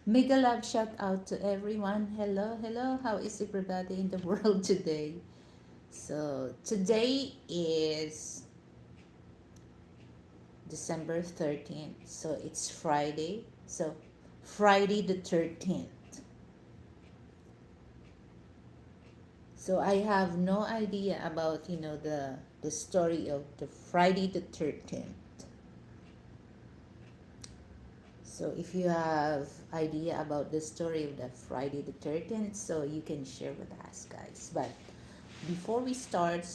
Mega love shout out to everyone. Hello, hello. How is everybody in the world today? So, today is December 13th. So, it's Friday. So, Friday the 13th. So, I have no idea about, the story of the Friday the 13th. So if you have idea about the story of the Friday the 13th, so you can share with us, guys. But before we start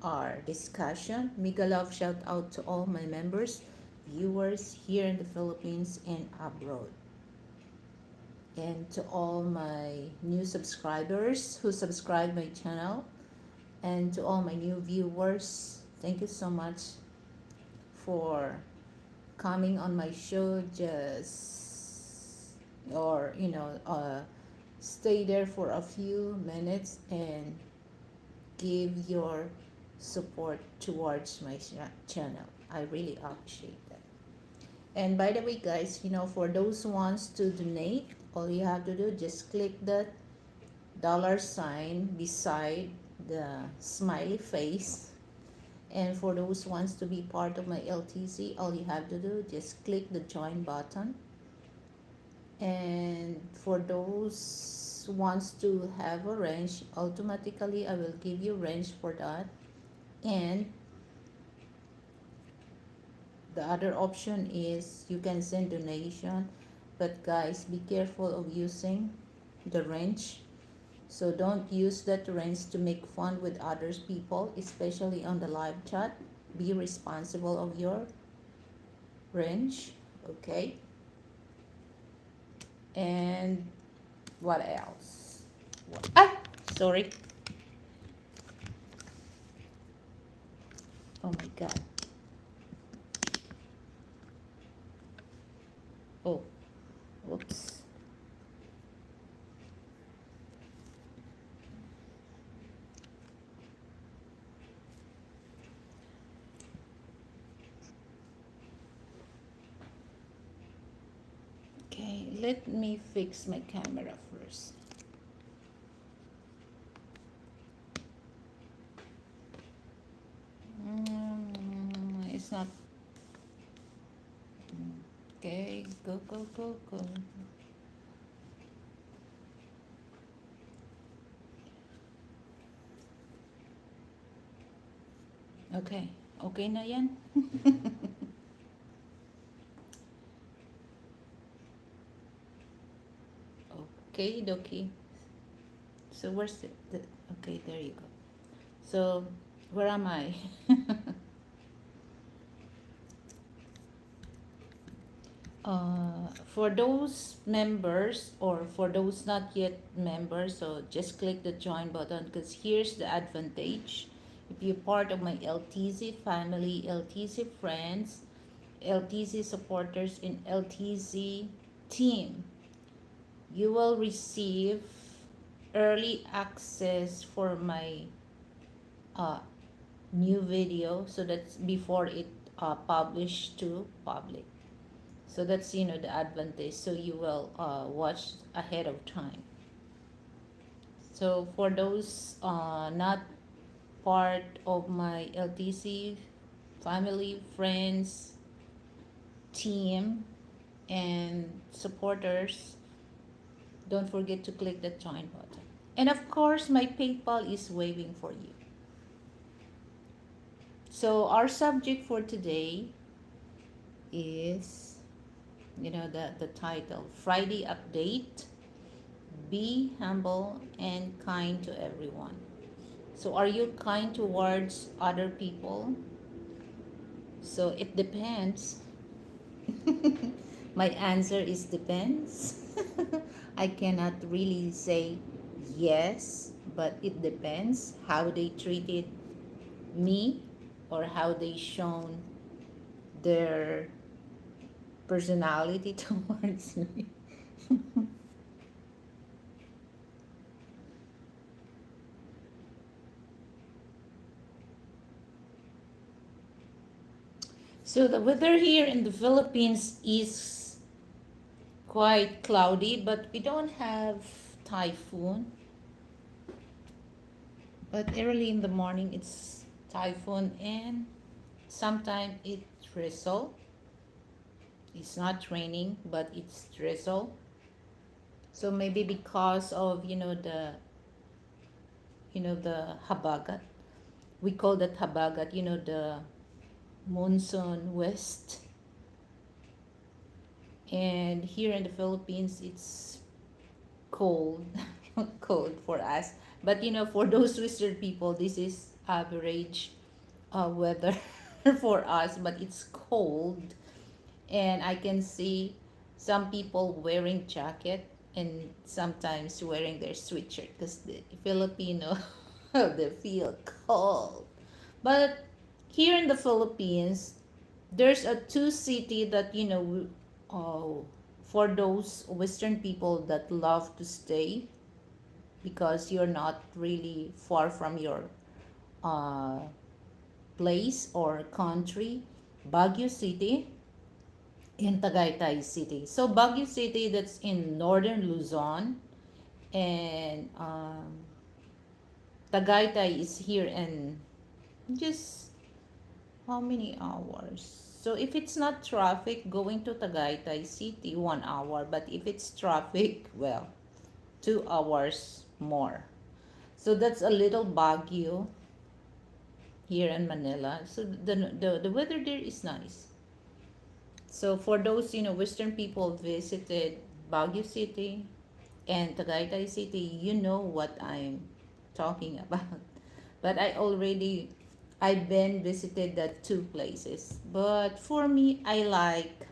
our discussion, mega love shout out to all my members, viewers here in the Philippines and abroad. And to all my new subscribers who subscribe my channel, and to all my new viewers, thank you so much for coming on my show. Just or stay there for a few minutes and give your support towards my channel. I really appreciate that. And by the way, guys, for those who wants to donate, all you have to do, just click the dollar sign beside the smiley face. And for those who wants to be part of my LTC, all you have to do, just click the join button. And for those who wants to have a range, automatically I will give you range for that. And the other option is you can send donation, but guys, be careful of using the range. So don't use that range to make fun with others people, especially on the live chat. Be responsible of your range, okay? And what else? Sorry. Oh my god. Oh, whoops. Okay, let me fix my camera first. It's not. Okay, go, go, go, go. Okay, okay na yan? Okay, dokie. So where's the okay, there you go. So where am I? For those members or for those not yet members, so just click the join button, because here's the advantage. If you're part of my LTZ family, LTZ friends, LTZ supporters, and LTZ team, you will receive early access for my uh, new video, so that's before it published to public. So that's the advantage, so you will watch ahead of time. So for those not part of my LTC family, friends, team, and supporters, don't forget to click the join button. And of course, my PayPal is waiting for you. So our subject for today is, the title, Friday Update. Be humble and kind to everyone. So are you kind towards other people? So it depends. My answer is depends. I cannot really say yes, but it depends how they treated me or how they shown their personality towards me. So the weather here in the Philippines is quite cloudy, but we don't have typhoon. But early in the morning, it's typhoon, and sometimes it drizzle. It's not raining, but it's drizzle. So maybe because of the habagat. We call that habagat. The monsoon west. And here in the Philippines, it's cold, cold for us. But for those western people, this is average weather for us. But it's cold, and I can see some people wearing jacket and sometimes wearing their sweatshirt because the Filipino they feel cold. But here in the Philippines, there's a two city that for those Western people that love to stay because you're not really far from your uh, place or country, Baguio City in Tagaytay City. So Baguio City, that's in northern Luzon, and Tagaytay is here in just how many hours? So if it's not traffic, going to Tagaytay City 1 hour, but if it's traffic, well, 2 hours more. So that's a little Baguio here in Manila. So the weather there is nice. So for those Western people visited Baguio City and Tagaytay City, you know what I'm talking about. But I've been visited that two places. But for me, I like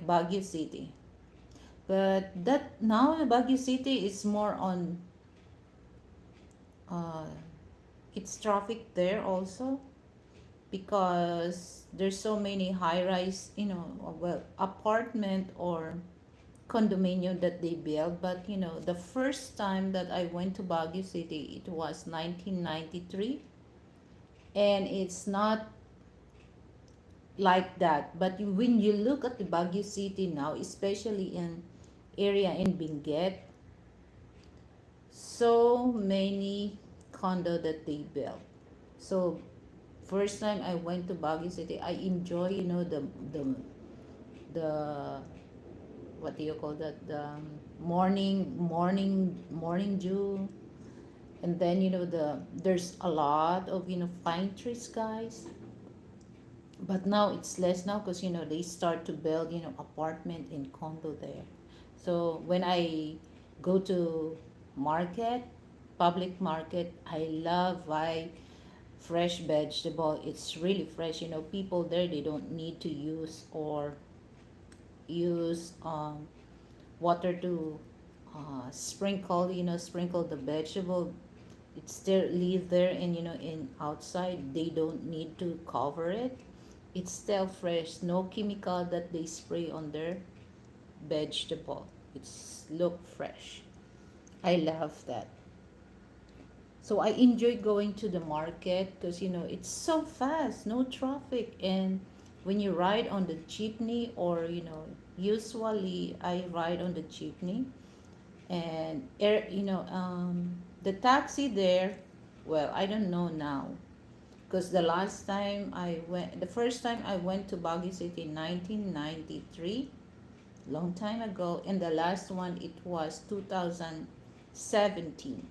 Baguio City. But that now Baguio City is more on uh, it's traffic there also because there's so many high rise, well, apartment or condominium that they built. But the first time that I went to Baguio City, it was 1993, and it's not like that. But when you look at the Baguio City now, especially in area in Benguet, so many condo that they built. So first time I went to Baguio City, I enjoy the what do you call that, the morning dew. And then there's a lot of pine trees, guys. But now it's less now because they start to build apartment and condo there. So when I go to market, public market, I love buy fresh vegetable. It's really fresh. People there, they don't need to use water to sprinkle the vegetable. It still live there, and in outside they don't need to cover it. It's still fresh, no chemical that they spray on their vegetable. It's look fresh. I love that. So I enjoy going to the market because it's so fast, no traffic. And when you ride on the jeepney, or usually I ride on the jeepney, and the taxi there, well, I don't know now because the first time I went to Baguio City in 1993, long time ago, and the last one it was 2017.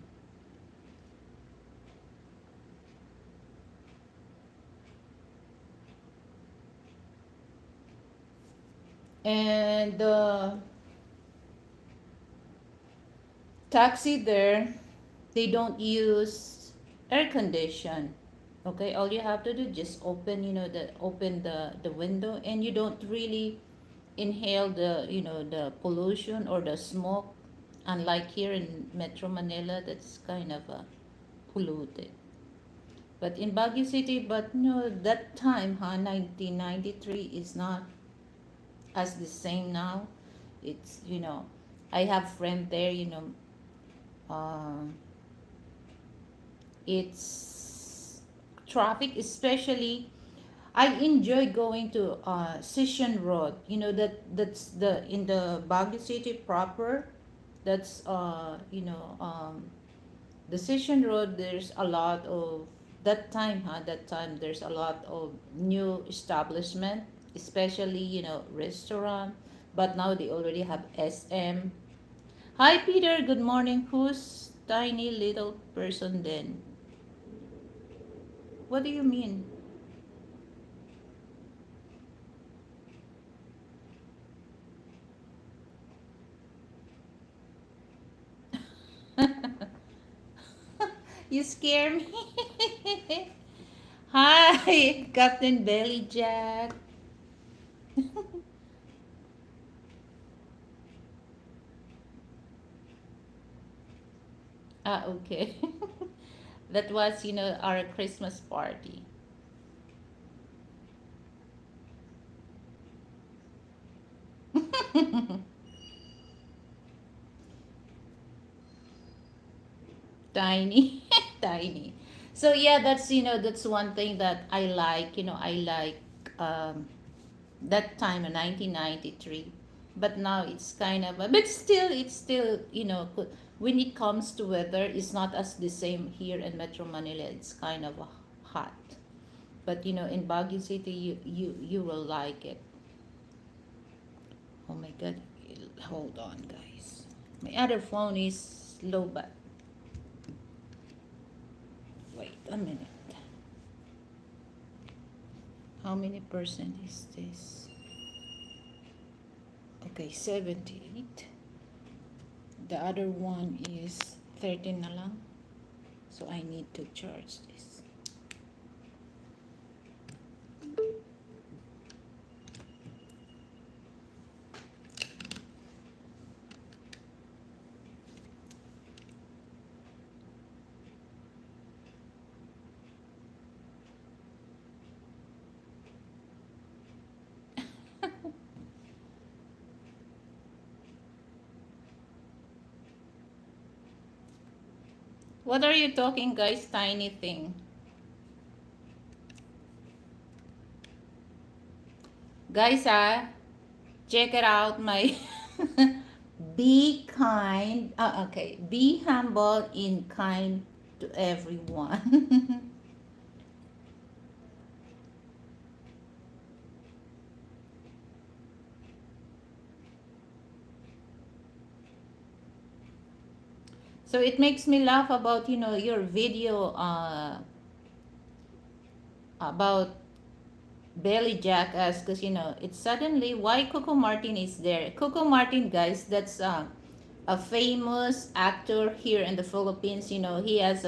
And the taxi there, they don't use air condition. Okay, all you have to do, just open the window, and you don't really inhale the pollution or the smoke, unlike here in Metro Manila, that's kind of polluted. But in Baguio City, but no, that time, 1993 is not as the same now. It's I have friend there. Um, it's traffic, especially I enjoy going to Session Road. That's the in the Baguio City proper. That's the Session Road. There's a lot of that time, huh? That time there's a lot of new establishment, especially restaurant. But now they already have SM. Hi Peter, good morning. Who's tiny little person then? What do you mean? You scare me. Hi, Captain Belly Jack. Ah, okay. That was, our Christmas party. Tiny, tiny. So yeah, that's one thing that I like. I like um, that time in 1993. But now it's kind of, but still, it's still, when it comes to weather, it's not as the same here in Metro Manila. It's kind of hot. But in Baguio City, you will like it. Oh my God, hold on, guys. My other phone is low, but wait a minute. How many percent is this? Okay, 78. The other one is 13 na lang. So I need to charge this. What are you talking, guys? Tiny thing. Guys, check it out. My be kind. Okay. Be humble and kind to everyone. So it makes me laugh about your video about Belly Jackass, because it's suddenly why Coco Martin is there. Coco Martin, guys, that's a famous actor here in the Philippines. He has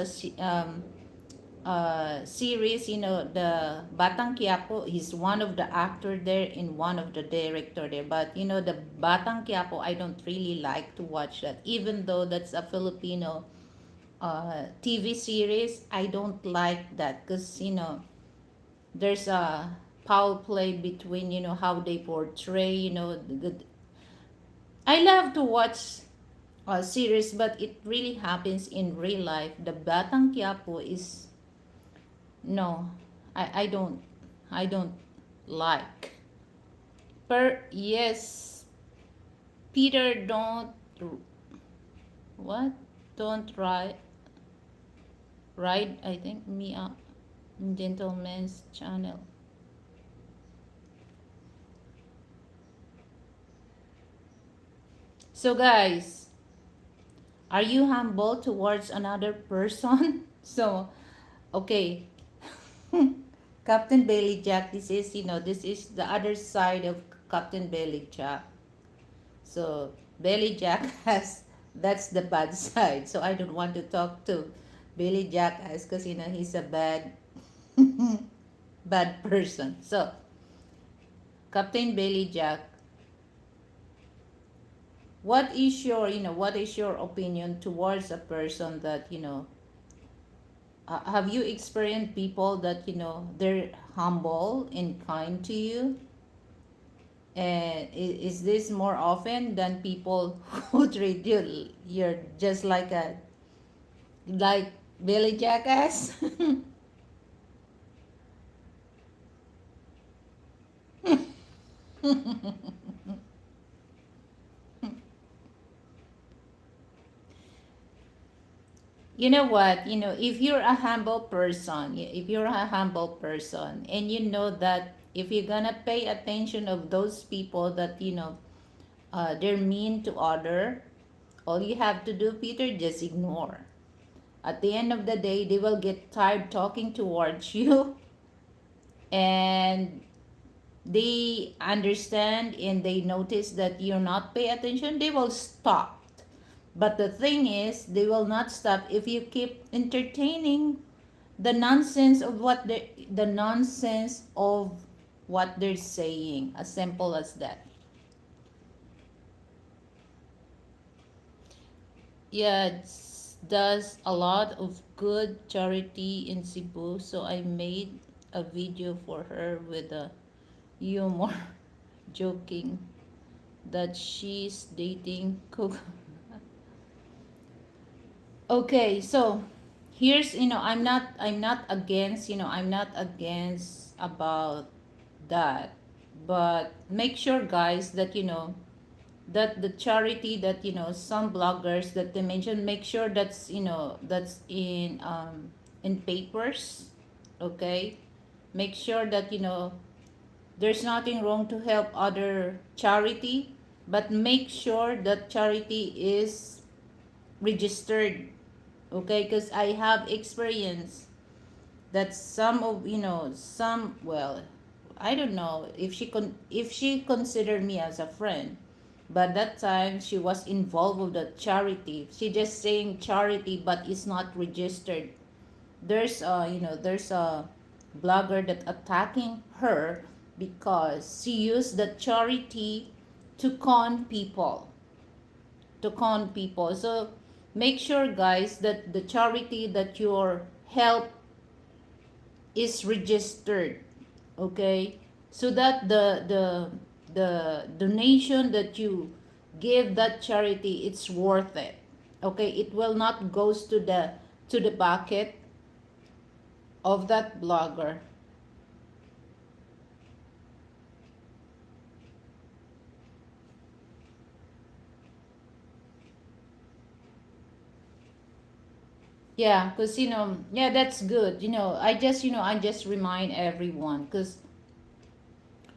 series, the Batang Quiapo. He's one of the actor there and one of the director there. But the Batang Quiapo, I don't really like to watch that, even though that's a Filipino TV series. I don't like that because there's a foul play between how they portray I love to watch a series, but it really happens in real life. The Batang Quiapo is no, I don't like. Per yes, Peter, don't what? Don't ride. I think me up gentleman's channel. So guys, are you humble towards another person? So okay, Captain Bailey Jack. This is the other side of Captain Bailey Jack. So Bailey Jack has that's the bad side. So I don't want to talk to Bailey Jack as because he's a bad person. So Captain Bailey Jack, what is your opinion towards a person that have you experienced people that they're humble and kind to you? And is this more often than people who treat you're just like Billy Jackass? You know what? If you're a humble person, if you're a humble person, and you know that if you're gonna pay attention of those people that they're mean to other, all you have to do, Peter, just ignore. At the end of the day, they will get tired talking towards you, and they understand and they notice that you're not paying attention, they will stop. But the thing is, they will not stop if you keep entertaining the nonsense of what they're saying. As simple as that. Yeah, does a lot of good charity in Cebu, so I made a video for her with a humor, joking that she's dating Cook. Okay, so here's, I'm not against about that, but make sure, guys, that that the charity that some bloggers that they mention, make sure that's in papers. Okay, make sure that there's nothing wrong to help other charity, but make sure that charity is registered. Okay, because I have experience that some of some, well, I don't know if she considered me as a friend, but that time she was involved with the charity. She just saying charity, but it's not registered. There's a blogger that attacking her because she used the charity to con people, so make sure, guys, that the charity that your help is registered. Okay, so that the donation that you give that charity, it's worth it. Okay, it will not goes to the bucket of that blogger. Yeah, because yeah, that's good. I just remind everyone, because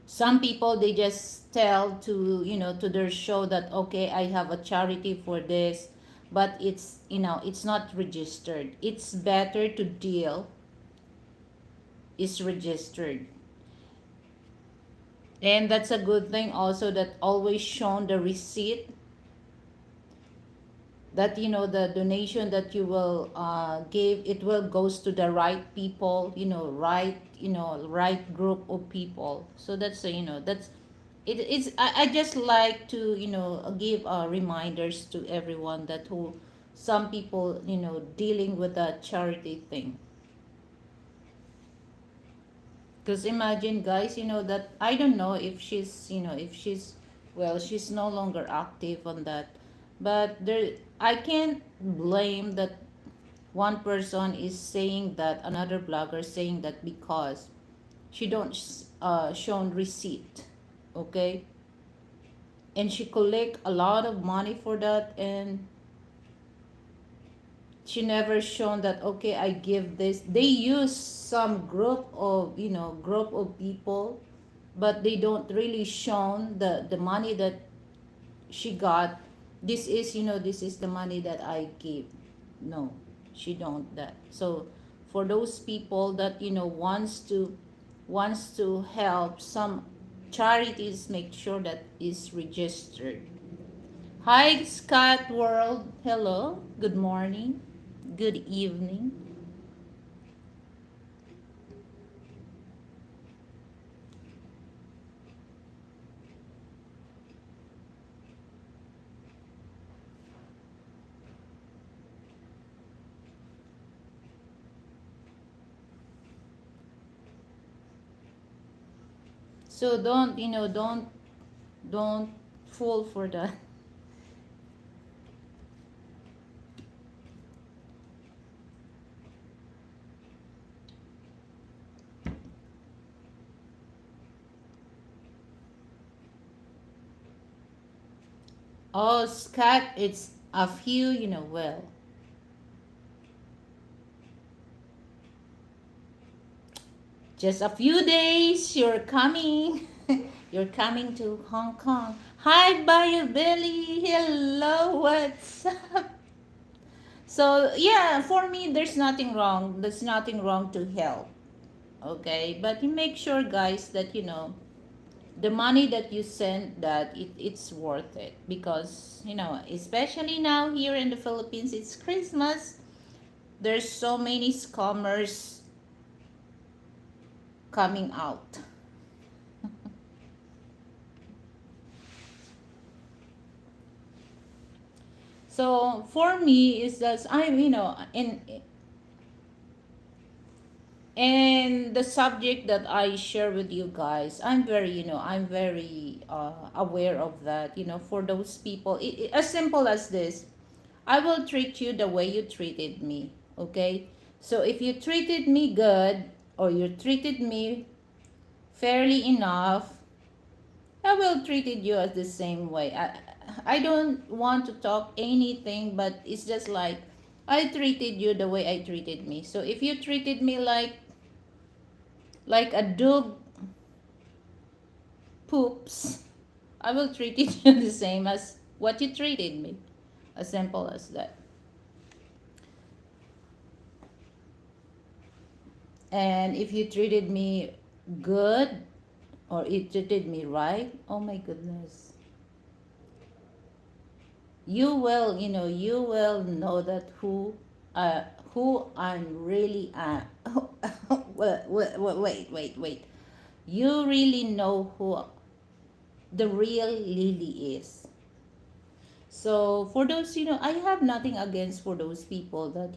some people, they just tell to their show that, okay, I have a charity for this, but it's not registered. It's better to deal is registered. And that's a good thing also, that always shown the receipt, that the donation that you will give, it will goes to the right people, right group of people. So that's that's it's I just like to give reminders to everyone that who some people dealing with a charity thing. Because imagine, guys, that I don't know if she's well, she's no longer active on that, but there, I can't blame that one person is saying that, another blogger saying that, because she don't shown receipt. Okay, and she collect a lot of money for that, and she never shown that, okay, I give this. They use some group of people, but they don't really shown the money that she got. This is the money that I gave. No, she don't that. So for those people that wants to help some charities, make sure that is registered. Hi, Scott World. Hello. Good morning. Good evening. So don't fall for that. Oh, Scott, it's a few, well, just a few days. You're coming. You're coming to Hong Kong. Hi, Bio Billy. Hello, what's up? So, yeah, for me, there's nothing wrong. There's nothing wrong to help. Okay, but you make sure, guys, that the money that you send, that it's worth it, because especially now here in the Philippines, it's Christmas. There's so many scammers coming out. So for me is that I'm in the subject that I share with you guys, I'm very aware of that. For those people, as simple as this, I will treat you the way you treated me. Okay, so if you treated me good, or you treated me fairly enough, I will treated you as the same way. I don't want to talk anything, but it's just like I treated you the way I treated me. So if you treated me like a dog poops, I will treat you the same as what you treated me. As simple as that. And if you treated me good, or you treated me right, oh my goodness, you will know that uh who I'm really wait. You really know who the real Lily is. So for those, I have nothing against for those people that,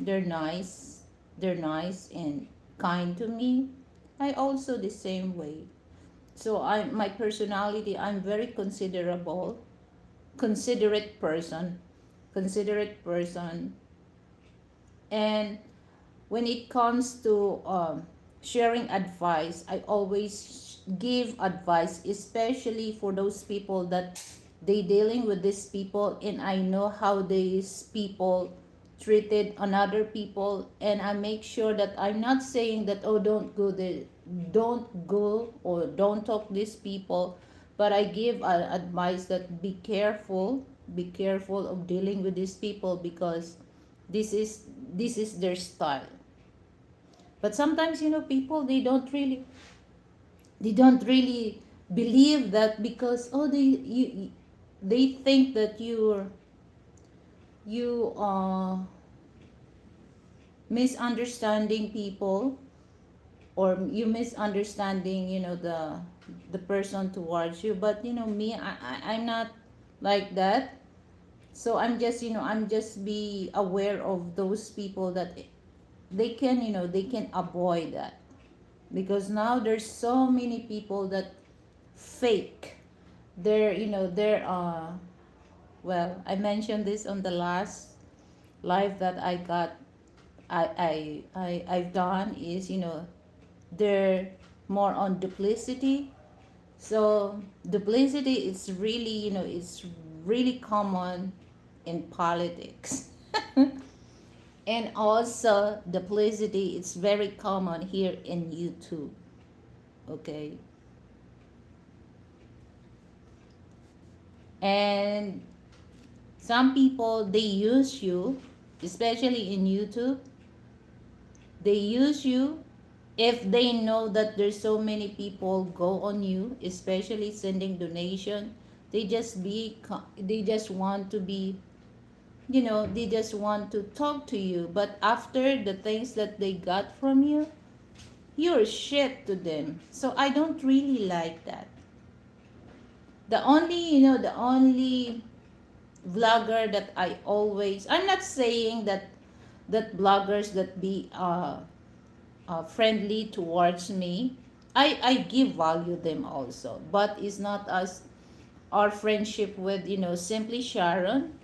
they're nice, they're nice and kind to me. I also the same way. So my personality, I'm very considerate person, considerate person. And when it comes to sharing advice, I always give advice, especially for those people that they dealing with these people, and I know how these people treated another people, and I make sure that I'm not saying that, oh, don't go or don't talk these people, but I give advice that be careful of dealing with these people, because this is this is their style. But sometimes, people, they don't really believe that, because oh, they think that you misunderstanding people, or you misunderstanding, the person towards you. But me, I'm not like that. So I'm just be aware of those people, that they can avoid that, because now there's so many people that fake. They're well, I mentioned this on the last live that I got. I've done is, they're more on duplicity. So duplicity is really, it's really common in politics. And also duplicity, it's very common here in YouTube. Okay. And some people, they use you, especially in YouTube. They use you if they know that there's so many people go on you, especially sending donation. They just want to be, they just want to talk to you, but after the things that they got from you, you're shit to them. So I don't really like that. The only vlogger that I'm not saying that bloggers that be friendly towards me, I give value them also, but it's not as our friendship with, simply Sharon,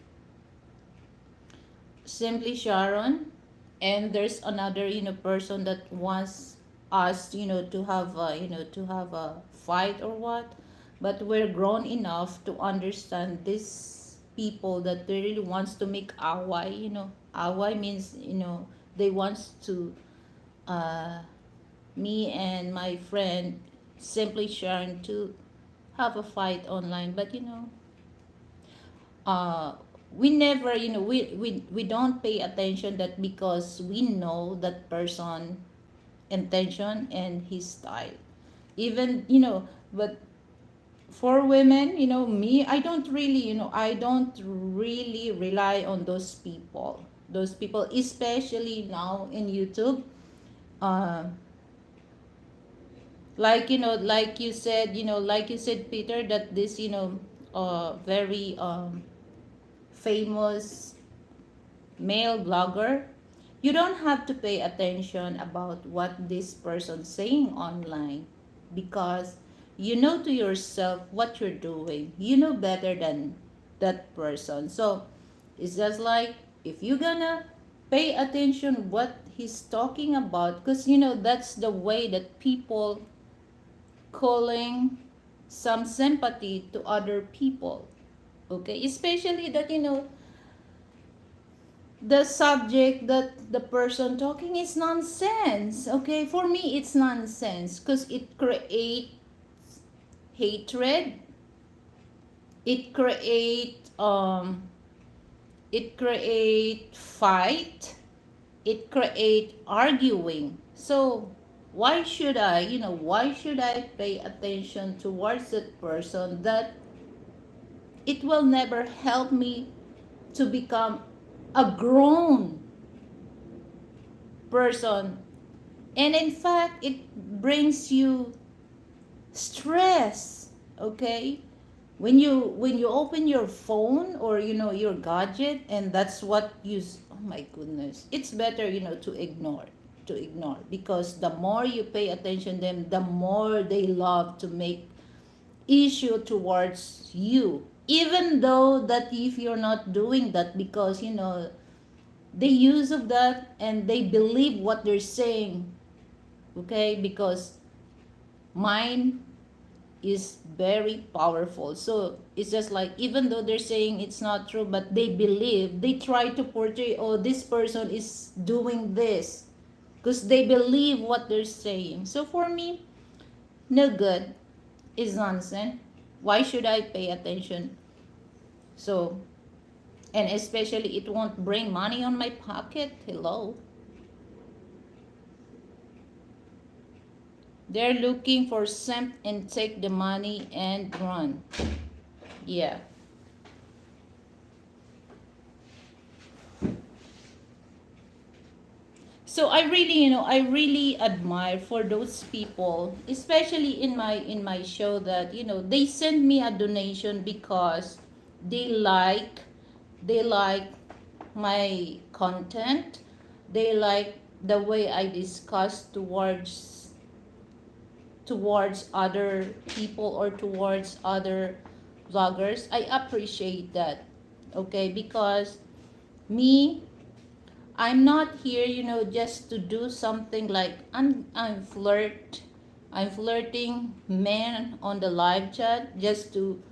and there's another, person that wants us, to have a fight or what. but we're grown enough to understand these people that they really wants to make away, away means, they wants to, uh, me and my friend simply sharing to have a fight online, but uh, we never, we don't pay attention that because we know that person intention and his style, even, but for women, me, I don't really rely on those people, especially now in YouTube. uh like you said, Peter, that this, very famous male blogger, you don't have to pay attention about what this person's saying online, because you know to yourself what you're doing. You know better than that person. So it's just like, if you're gonna pay attention what he's talking about, because that's the way that people calling some sympathy to other people. Okay, especially that, the subject that the person talking is nonsense. Okay, for me it's nonsense because it create hatred, it create fight, it create arguing. So why should I pay attention towards that person that it will never help me to become a grown person, and in fact it brings you stress. Okay, when you open your phone or your gadget, and that's what oh my goodness, it's better to ignore, because the more you pay attention to them, the more they love to make issue towards you, even though that if you're not doing that, because they use of that and they believe what they're saying. Okay, because mind is very powerful. So it's just like, even though they're saying it's not true, but they believe, they try to portray, oh, this person is doing this, because they believe what they're saying. So for me, no good, is nonsense. Why should I pay attention? So, and especially it won't bring money on my pocket. Hello. They're looking for simp and take the money and run. Yeah. So I really admire for those people, especially in my show, that they send me a donation because they like they like my content. They like the way I discuss towards other people or towards other vloggers. I appreciate that. Okay, because me, I'm not here, just to do something like I'm flirting men on the live chat just to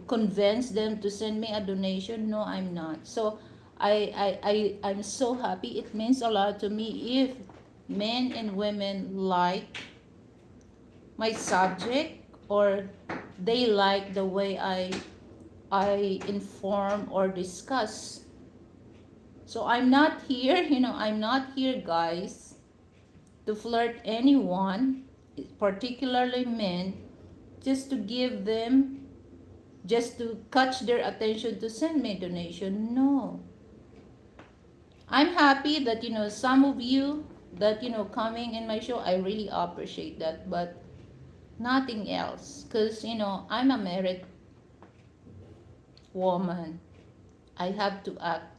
convince them to send me a donation. No, I'm not. So I'm so happy. It means a lot to me if men and women like my subject, or they like the way I inform or discuss. So I'm not here, guys, to flirt anyone, particularly men, just to give them, just to catch their attention to send me a donation. No. I'm happy that, some of you that, coming in my show, I really appreciate that, but nothing else. Because, I'm a married woman. I have to act.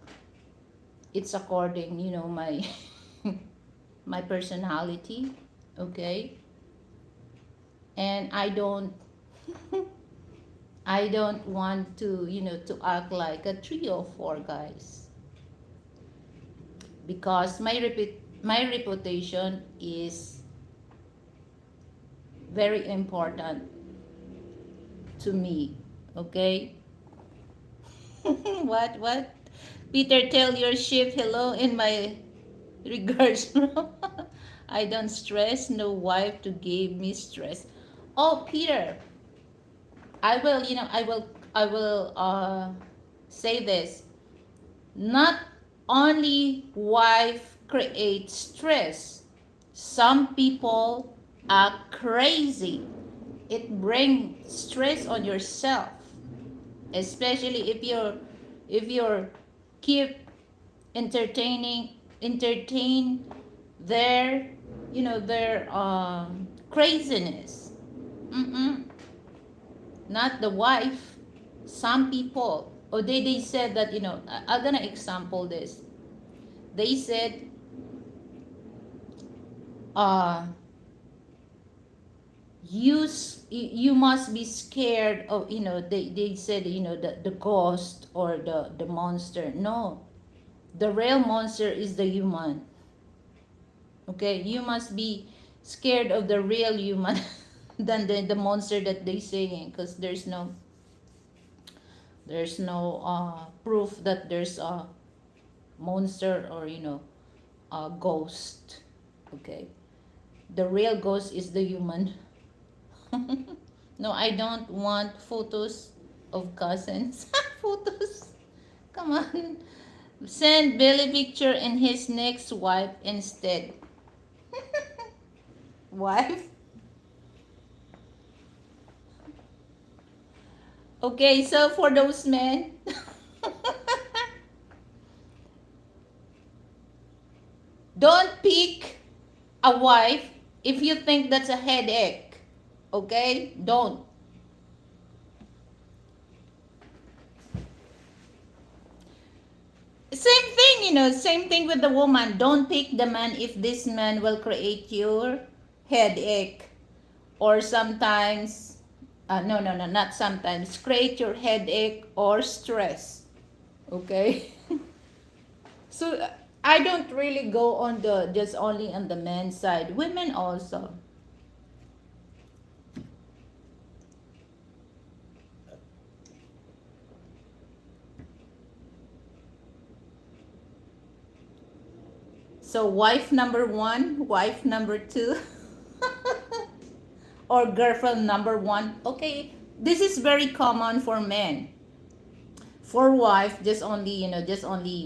It's according, my my personality, okay? And I don't want to, to act like a 3 or 4 guys, because my reputation is very important. to me. Okay? What? Peter, tell your ship hello in my regards. I don't stress, no wife to give me stress. Oh, Peter, I will say this. Not only wife creates stress. Some people are crazy. It brings stress on yourself, especially if you're keep entertain their their craziness. Mm-mm. Not the wife. Some people, or they said that, I'm gonna example this. They said, uh you must be scared of, they said, the ghost or the monster. No, the real monster is the human. Okay, you must be scared of the real human than the monster that they saying, because there's no proof that there's a monster or a ghost. Okay, the real ghost is the human. No, I don't want photos of cousins. Photos, come on. Send Billy picture and his next wife instead. Wife. Okay, so for those men, don't pick a wife if you think that's a headache. Okay? Don't. Same thing, same thing with the woman. Don't pick the man if this man will create your headache. Or sometimes, no, not sometimes, create your headache or stress. Okay? So I don't really go on the just only on the men's side. Women also. So wife number one, wife number two, or girlfriend number one. Okay, this is very common for men. For wife, just only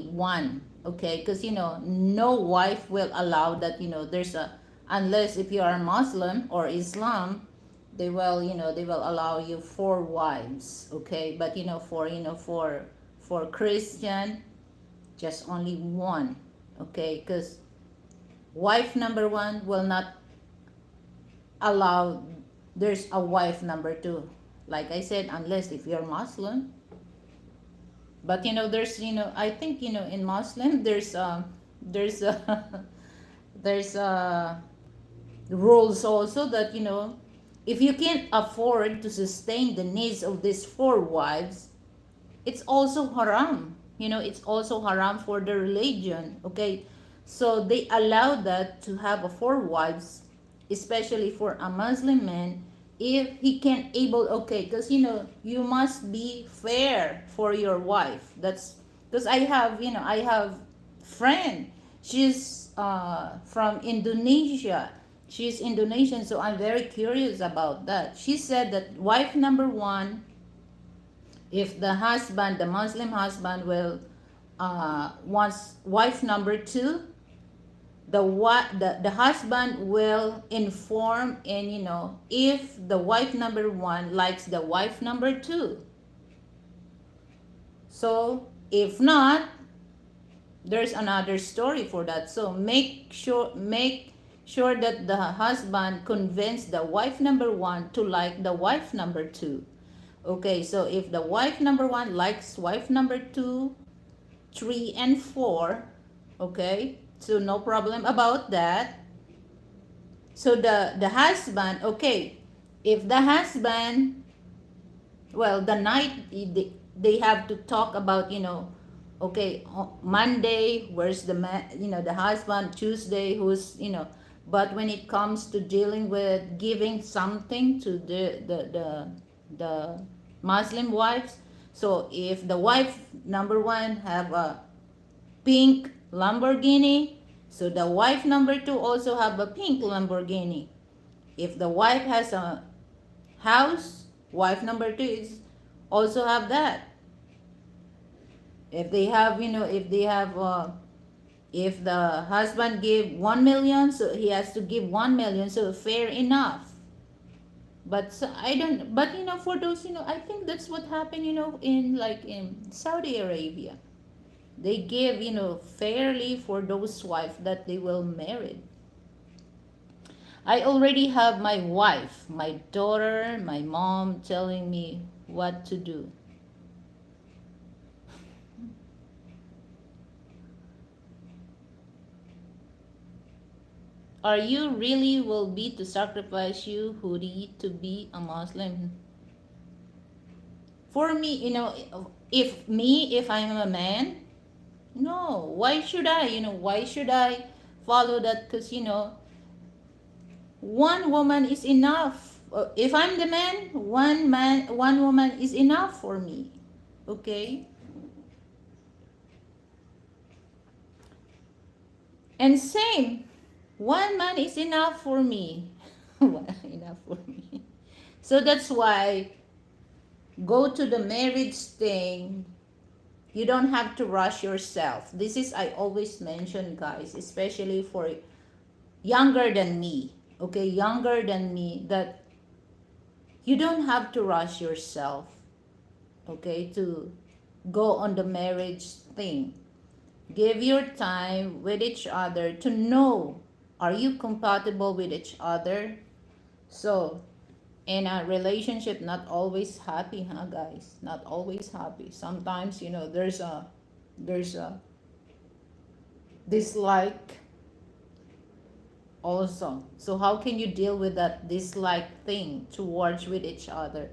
one. Okay, because no wife will allow that. There's a, unless if you are Muslim or Islam, they will allow you four wives. Okay, but for Christian, just only one. Okay, because wife number one will not allow there's a wife number two, like I said, unless if you're Muslim. But there's I think in Muslim there's there's rules also that if you can't afford to sustain the needs of these four wives, it's also haram. It's also haram for the religion. Okay, so they allow that to have a four wives, especially for a Muslim man, if he can able. Okay, because you must be fair for your wife. That's because I have friend. She's from Indonesia. She's Indonesian, so I'm very curious about that. She said that wife number one, if the Muslim husband will wants wife number two, the husband will inform, and if the wife number one likes the wife number two. So if not, there's another story for that. So make sure that the husband convince the wife number one to like the wife number two. Okay, so if the wife number one likes wife number two, three, and four, okay, so no problem about that. So the husband, okay, if the husband, well, the night they have to talk about, okay, Monday, where's the man, the husband, Tuesday, but when it comes to dealing with giving something to the Muslim wives. So if the wife number one have a pink Lamborghini, so the wife number two also have a pink Lamborghini. If the wife has a house, wife number two is also have that. If they have, if the husband give 1 million, so he has to give 1 million. So fair enough. But so, I don't. But for those, I think that's what happened. In Saudi Arabia, they give fairly for those wives that they will marry. I already have my wife, my daughter, my mom telling me what to do. Are you really will be to sacrifice you, Hudi, to be a Muslim? For me, if I'm a man, no. Why should I? Why should I follow that? Because one woman is enough. If I'm the man, one woman is enough for me. Okay. And same, one man is enough for me. Enough for me. So that's why go to the marriage thing. You don't have to rush yourself. This is I always mention, guys, especially for younger than me. Okay, younger than me, that you don't have to rush yourself. Okay, to go on the marriage thing. Give your time with each other to know, are you compatible with each other? So in a relationship, not always happy, huh, guys? Not always happy. Sometimes there's a dislike also. So how can you deal with that dislike thing towards with each other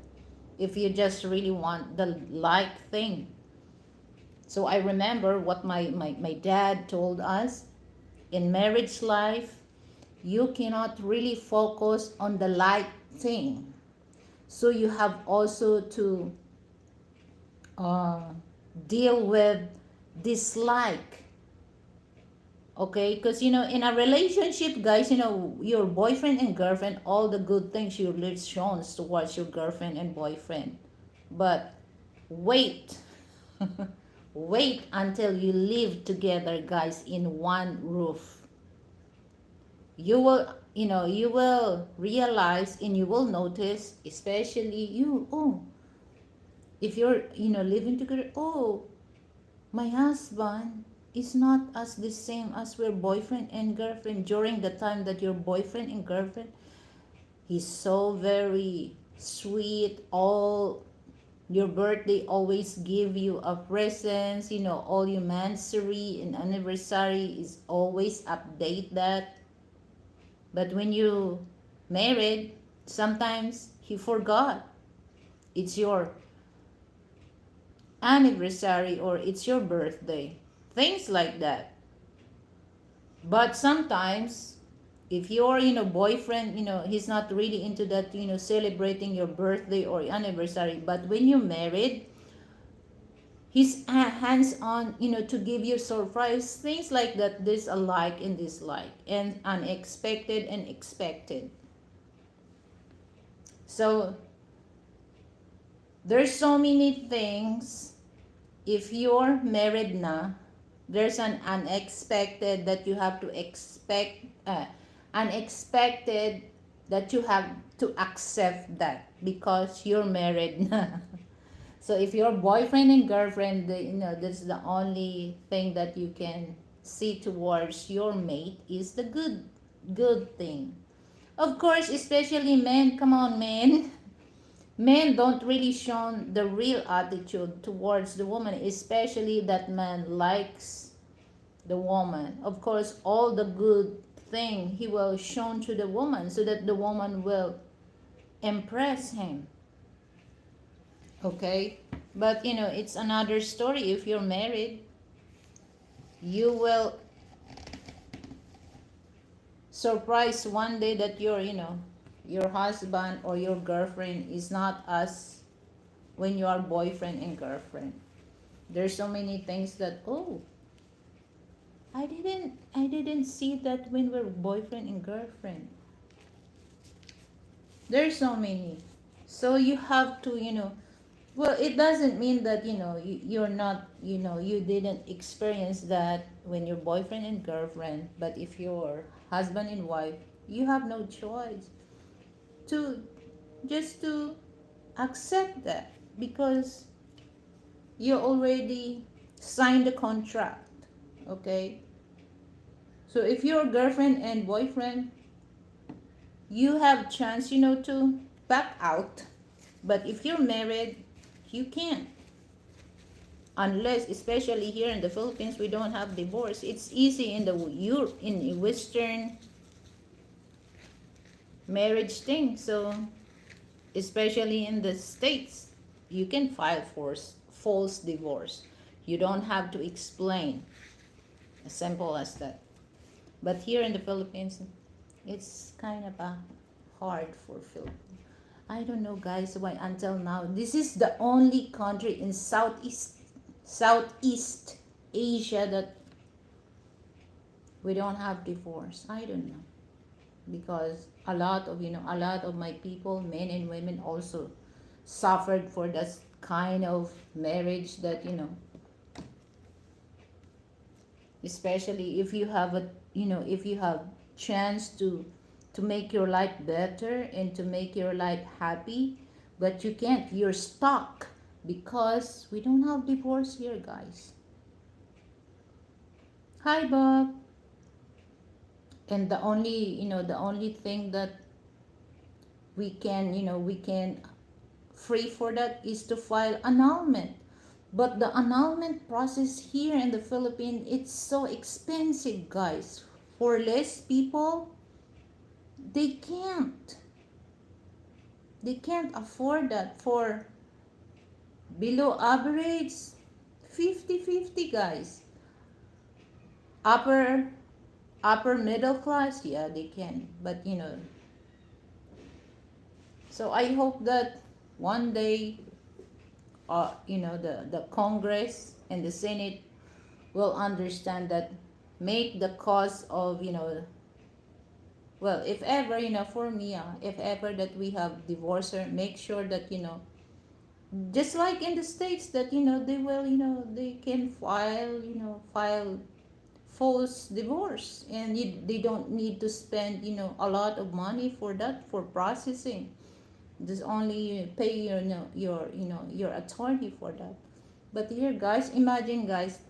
if you just really want the like thing? So I remember what my dad told us in marriage life, you cannot really focus on the like thing. So you have also to uh, deal with dislike. Okay, because in a relationship, guys, your boyfriend and girlfriend, all the good things you live shown towards your girlfriend and boyfriend. But wait, wait until you live together, guys, in one roof. You will realize and you will notice, especially you, oh, if you're living together, oh, my husband is not as the same as we're boyfriend and girlfriend. During the time that you're boyfriend and girlfriend, he's so very sweet. All your birthday always give you a presents. All your anniversary and anniversary is always update that. But when you married, sometimes he forgot it's your anniversary or it's your birthday, things like that. But sometimes if your boyfriend, he's not really into that, celebrating your birthday or anniversary, but when you married, he's hands on, to give you surprise, things like that. There's a like and dislike and unexpected and expected. So there's so many things. If you're married na, there's an unexpected that you have to expect, unexpected that you have to accept that because you're married na. So if you're boyfriend and girlfriend, that's the only thing that you can see towards your mate is the good thing. Of course, especially men, come on, men. Men don't really show the real attitude towards the woman, especially that man likes the woman. Of course, all the good thing he will show to the woman so that the woman will impress him. Okay? But it's another story. If you're married, you will surprise one day that your husband or your girlfriend is not as when you are boyfriend and girlfriend. There's so many things that, oh, I didn't see that when we're boyfriend and girlfriend. There's so many. So you have to, well, it doesn't mean that, you're not, you didn't experience that when you're boyfriend and girlfriend, but if you're husband and wife, you have no choice to just to accept that because you already signed the contract, okay? So if you're girlfriend and boyfriend, you have chance, to back out. But if you're married, you can't. Unless, especially here in the Philippines, we don't have divorce. It's easy in the in Western marriage thing. So, especially in the States, you can file for false divorce. You don't have to explain. As simple as that. But here in the Philippines, it's kind of hard for Philippines. I don't know, guys, why until now. This is the only country in Southeast Asia that we don't have divorce. I don't know because a lot of my people, men and women, also suffered for this kind of marriage that especially if you have if you have chance to make your life better and to make your life happy, but you can't, you're stuck because we don't have divorce here, guys. Hi, Bob. And the only thing that we can free for that is to file annulment. But the annulment process here in the Philippines, it's so expensive, guys. For less people, they can't. They can't afford that. For below average, 50-50, guys. Upper middle class, yeah, they can. But so I hope that one day the Congress and the Senate will understand that, make the cause of well, if ever for me, if ever that we have divorce, make sure that just like in the States, that they will they can file false divorce, and they don't need to spend a lot of money for that, for processing. Just only pay your attorney for that. But here, guys, imagine, guys,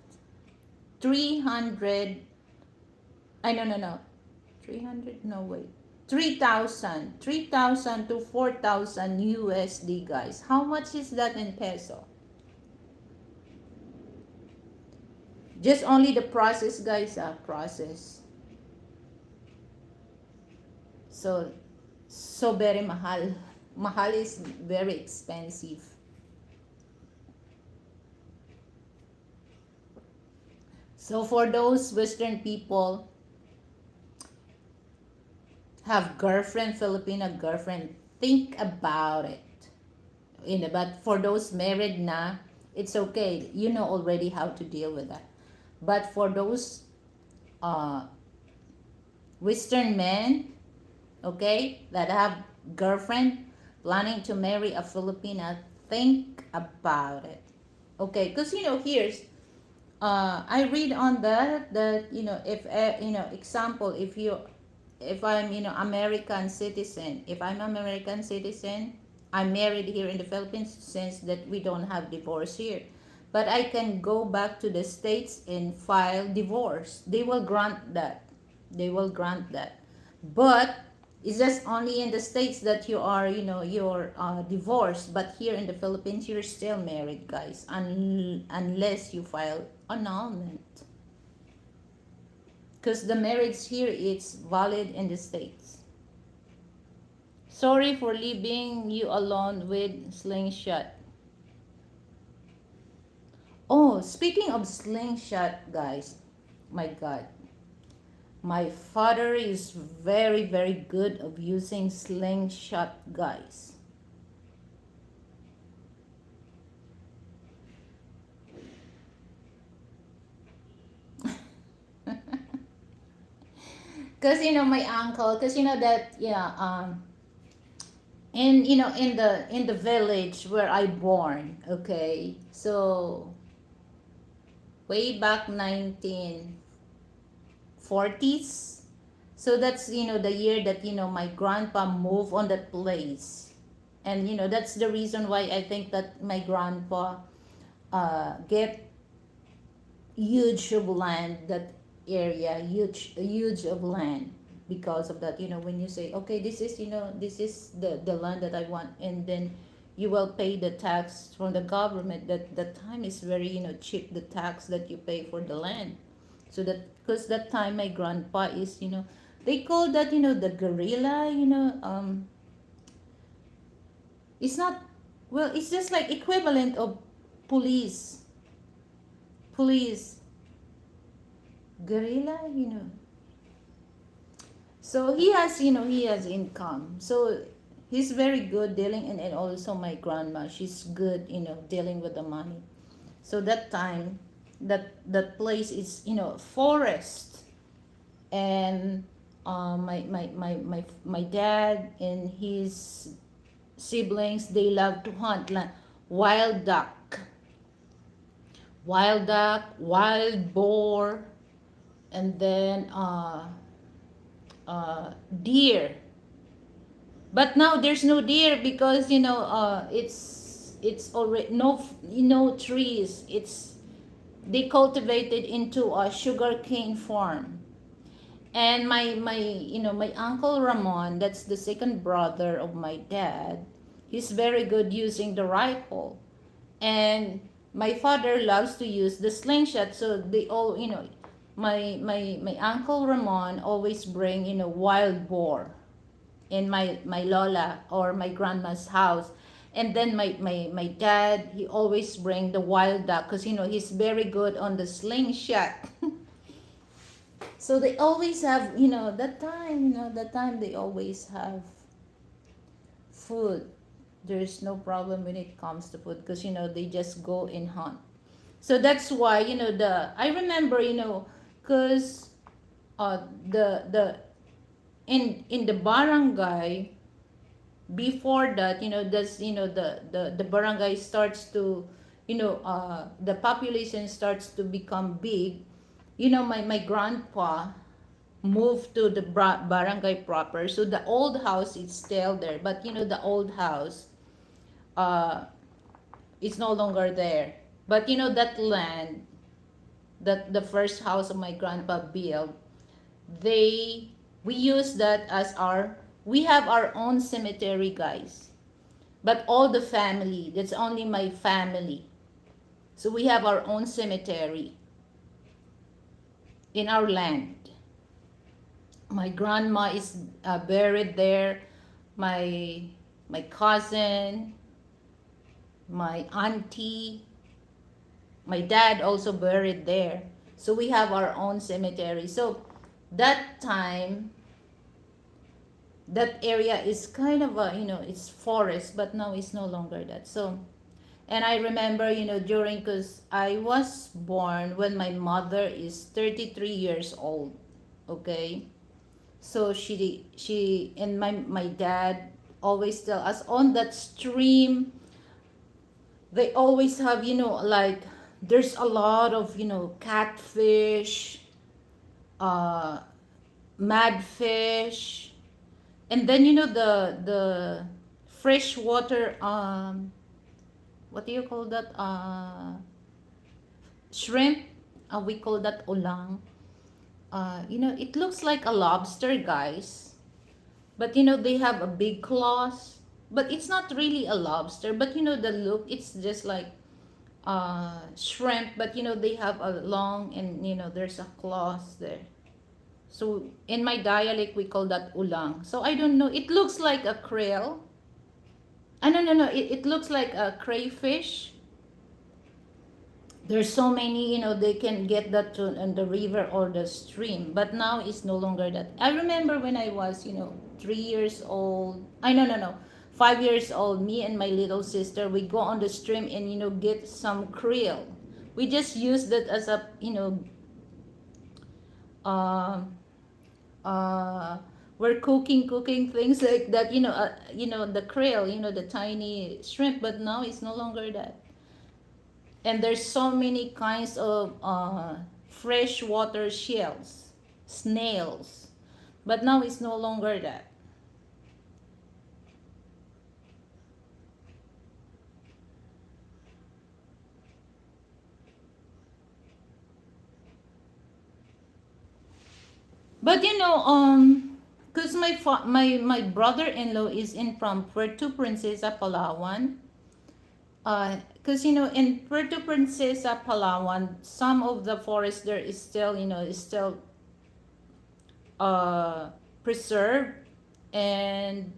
300, I no 300, no, wait, 3,000 to 4,000 USD, guys. How much is that in peso? Just only the process, guys, process. So very mahal. Mahal is very expensive. So for those Western people have girlfriend, Filipino girlfriend, think about it. But for those married na, it's okay. You know already how to deal with that. But for those uh, Western men, okay, that have girlfriend planning to marry a Filipina, think about it. Okay, because here's I read on that if example, if I'm American citizen, if I'm American citizen, I'm married here in the Philippines, since that we don't have divorce here, but I can go back to the States and file divorce. They will grant that. They will grant that. But it's just only in the States that you are, you're divorced. But here in the Philippines, you're still married, guys, unless you file annulment. Because the marriage here is valid in the States. Sorry for leaving you alone with slingshot. Oh, speaking of slingshot, guys, my God. My father is very, very good of using slingshot, guys. because my uncle, because that, yeah, in in the village where I born, okay, so way back 1940s. So that's the year that my grandpa moved on that place, and that's the reason why I think that my grandpa get huge of land, that area, huge of land, because of that. When you say, okay, this is the land that I want, and then you will pay the tax from the government. That time is very cheap, the tax that you pay for the land. So that, because that time my grandpa is, they call that, the guerrilla, it's not, well, it's just like equivalent of police, police guerrilla, so he has income, so he's very good dealing, and also my grandma, she's good dealing with the money. So that time, that place is forest, and my dad and his siblings, they love to hunt like wild duck, wild boar, and then deer. But now there's no deer because it's already no trees. It's they cultivated into a sugarcane farm. And my uncle Ramon, that's the second brother of my dad, he's very good using the rifle. And my father loves to use the slingshot, so they all my uncle Ramon always bring wild boar in my lola or my grandma's house. And then my dad, he always bring the wild duck because he's very good on the slingshot. So they always have that time they always have food. There's no problem when it comes to food because they just go and hunt. So that's why the I remember because the in the barangay, before that, that's the barangay starts to the population starts to become big. My grandpa moved to the barangay proper, so the old house is still there, but the old house uh is no longer there. But that land, that the first house of my grandpa built, they we use that as our we have our own cemetery, guys. But all the family, that's only my family, so we have our own cemetery in our land. My grandma is buried there, my my cousin, my auntie, my dad also buried there. So we have our own cemetery. So that time, that area is kind of a it's forest, but now it's no longer that. So, and I remember during, because I was born when my mother is 33 years old, okay. So she and my dad always tell us, on that stream they always have like there's a lot of catfish, uh madfish, and then the freshwater, what do you call that, shrimp, we call that ulang. It looks like a lobster, guys, but they have a big claws, but it's not really a lobster, but the look, it's just like shrimp, but they have a long, and there's a claws there. So in my dialect we call that ulang. So I don't know, it looks like a krill. No, it looks like a crayfish. There's so many, they can get that in the river or the stream, but now it's no longer that. I remember when I was 3 years old, I no 5 years old, me and my little sister, we go on the stream and get some krill. We just use that as a uh, uh we're cooking things like that, the krill, the tiny shrimp, but now it's no longer that. And there's so many kinds of freshwater shells, snails, but now it's no longer that. But because my brother-in-law is in from Puerto Princesa, Palawan. Because in Puerto Princesa, Palawan, some of the forest there is still, uh preserved, and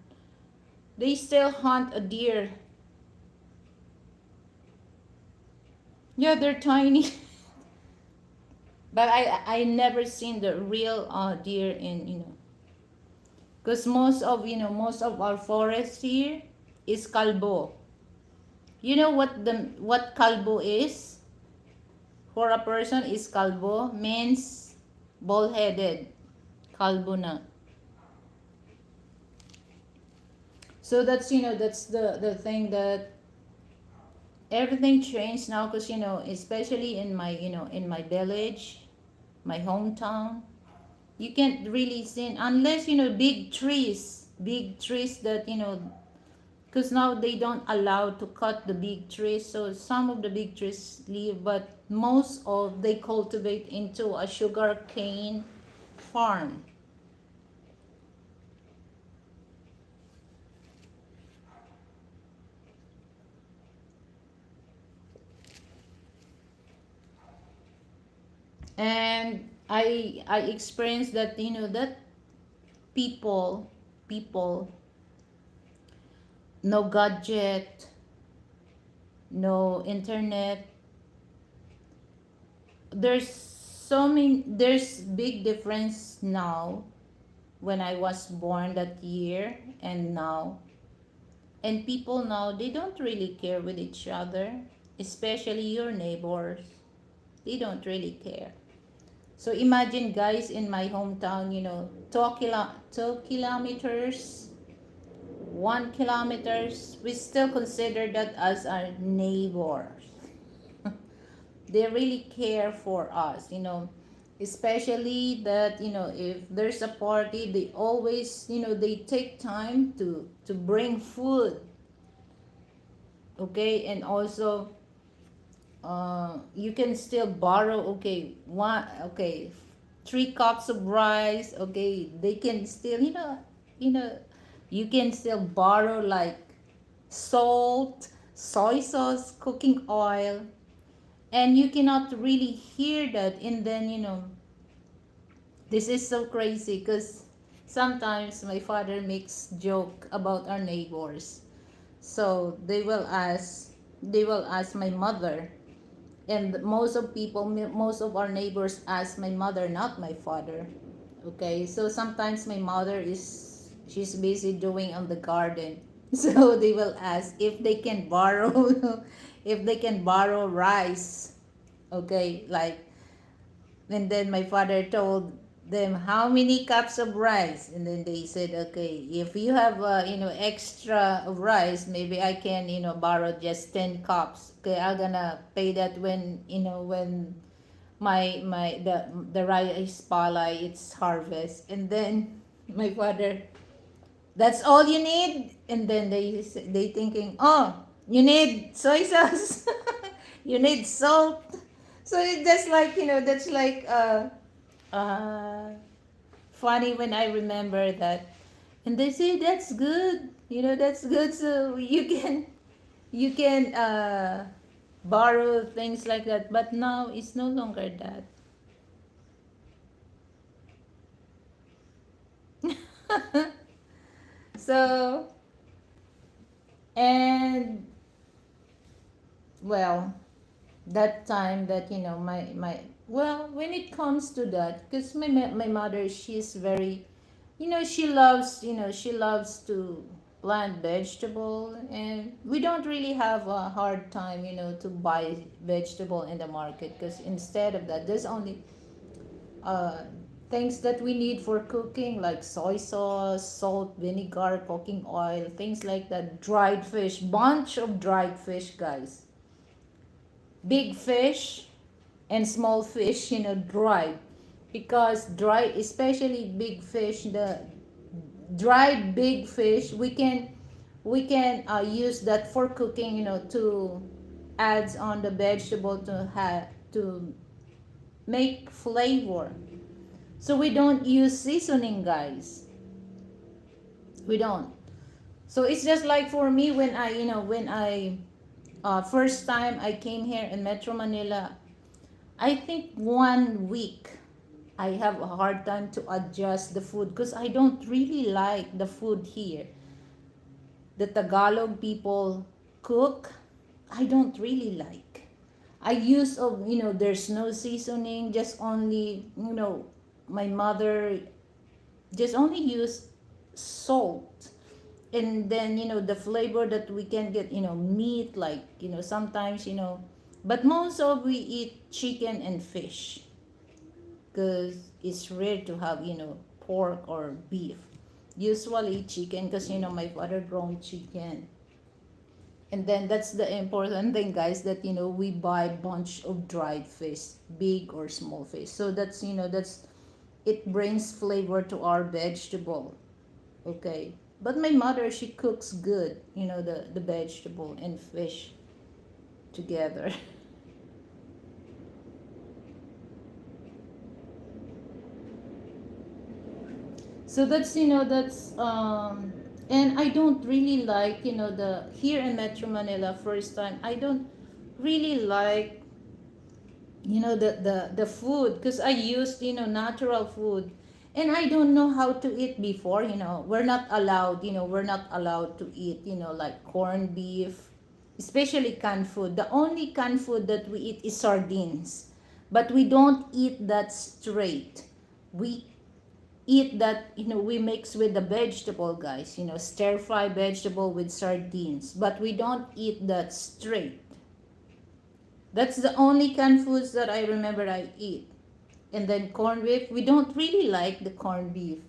they still hunt a deer. Yeah, they're tiny. But I never seen the real deer in, because most of our forest here is kalbo. You know what kalbo is? For a person is kalbo means bald-headed. Kalbo na. So that's the thing, that everything changed now, because especially in my village, my hometown, you can't really see unless big trees that because now they don't allow to cut the big trees, so some of the big trees leave, but most of they cultivate into a sugar cane farm. And I experienced that, that people, no gadget, no internet. There's big difference now, when I was born that year and now. And people now, they don't really care with each other, especially your neighbors. They don't really care. So imagine, guys, in my hometown, 2 kilometers, 1 kilometers, we still consider that as our neighbors. They really care for us, especially that, if there's a party, they always, they take time to bring food. Okay, and also, you can still borrow, okay, 3 cups of rice. Okay, they can still, you know you can still borrow, like, salt, soy sauce, cooking oil. And you cannot really hear that. And then, this is so crazy, because sometimes my father makes joke about our neighbors. So they will ask my mother, and most of our neighbors ask my mother, not my father. Okay, so sometimes my mother she's busy doing on the garden. So they will ask if they can borrow if they can borrow rice. Okay, like, and then my father told them how many cups of rice, and then they said, okay, if you have extra of rice, maybe I can borrow just 10 cups. Okay, I'm gonna pay that when the rice palay, it's harvest. And then my father, that's all you need. And then they thinking, oh, you need soy sauce, you need salt. So that's like uh funny when I remember that. And they say that's good, that's good, so you can borrow things like that. But now it's no longer that. So, and well, that time that my well, when it comes to that, because my mother, she's very, she loves to plant vegetable, and we don't really have a hard time, to buy vegetable in the market, because instead of that, there's only uh things that we need for cooking, like soy sauce, salt, vinegar, cooking oil, things like that. Dried fish, bunch of dried fish, guys. Big fish and small fish, dried. Because dry, especially big fish, the dried big fish, we can use that for cooking, to adds on the vegetable to make flavor. So we don't use seasoning, guys. We don't. So it's just like for me when I first time I came here in Metro Manila, I think 1 week I have a hard time to adjust the food because I don't really like the food here. The Tagalog people cook, I don't really like. I use of there's no seasoning, just only my mother just only use salt, and then the flavor that we can get, meat, like sometimes, but most of we eat chicken and fish because it's rare to have pork or beef. Usually chicken because my father grown chicken. And then that's the important thing, guys, that we buy bunch of dried fish, big or small fish. So that's it brings flavor to our vegetable. Okay. But my mother, she cooks good, the vegetable and fish together. So that's and I don't really like, the here in Metro Manila first time, I don't really like, the food because I used, natural food. And I don't know how to eat before, we're not allowed to eat, like corned beef, especially canned food. The only canned food that we eat is sardines. But we don't eat that straight. We eat that, we mix with the vegetable, guys, stir fry vegetable with sardines. But we don't eat that straight. That's the only canned foods that I remember I eat. And then corned beef, we don't really like the corned beef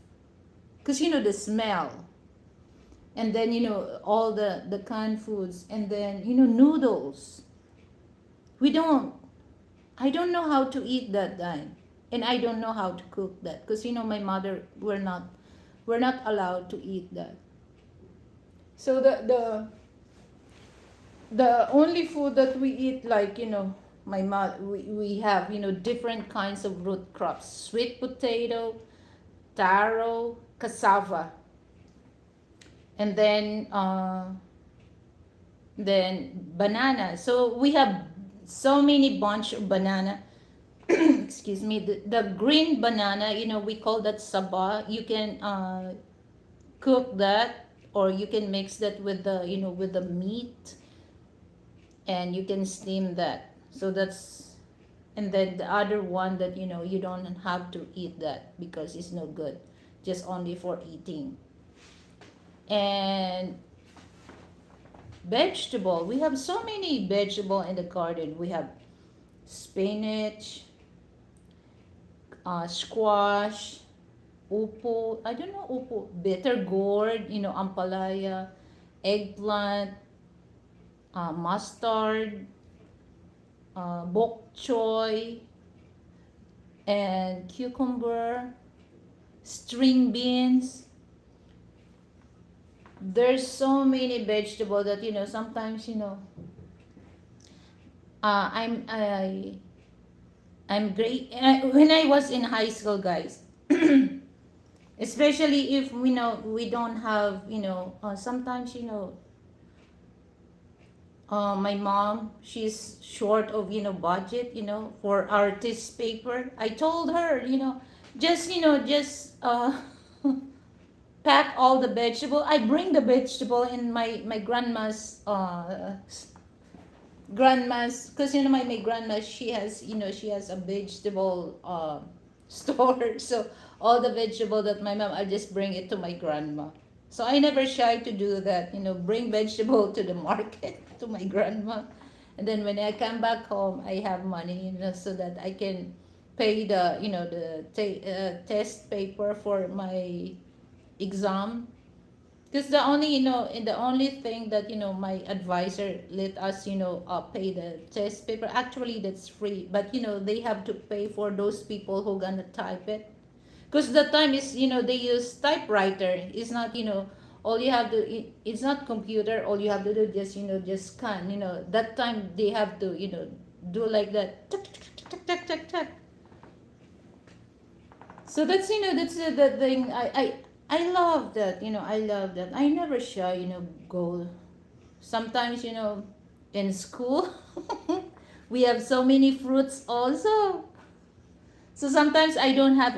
because the smell. And then all the canned foods, and then noodles. We don't. I don't know how to eat that then, and I don't know how to cook that because my mother, we're not allowed to eat that. So the only food that we eat, like my mother, we have different kinds of root crops: sweet potato, taro, cassava, and then banana. So we have so many bunch of banana. Excuse me. The green banana, we call that saba. You can cook that, or you can mix that with the meat, and you can steam that. So that's, and then the other one that you don't have to eat that because it's no good, just only for eating. And vegetable, we have so many vegetable in the garden. We have spinach, squash, upo, I don't know, upo, bitter gourd, ampalaya, eggplant, mustard, bok choy, and cucumber, string beans. There's so many vegetables that sometimes I'm great when I was in high school, guys. Especially if we don't have sometimes my mom, she's short of budget for artist paper. I told her just pack all the vegetable. I bring the vegetable in my grandma's because my grandma, she has a vegetable store. So all the vegetable that my mom, I just bring it to my grandma. So I never shy to do that, bring vegetable to the market to my grandma. And then when I come back home, I have money, so that I can pay the test paper for my exam. Because the only the only thing that my advisor let us pay the test paper, actually that's free, but they have to pay for those people who gonna type it. Because the time is they use typewriter. It's not all you have to it's not computer. All you have to do just just scan. That time they have to do like that, tuck, tuck, tuck, tuck, tuck, tuck, tuck. So that's that's the thing. I love that. I love that. I never shy. Go. Sometimes in school we have so many fruits also. So sometimes I don't have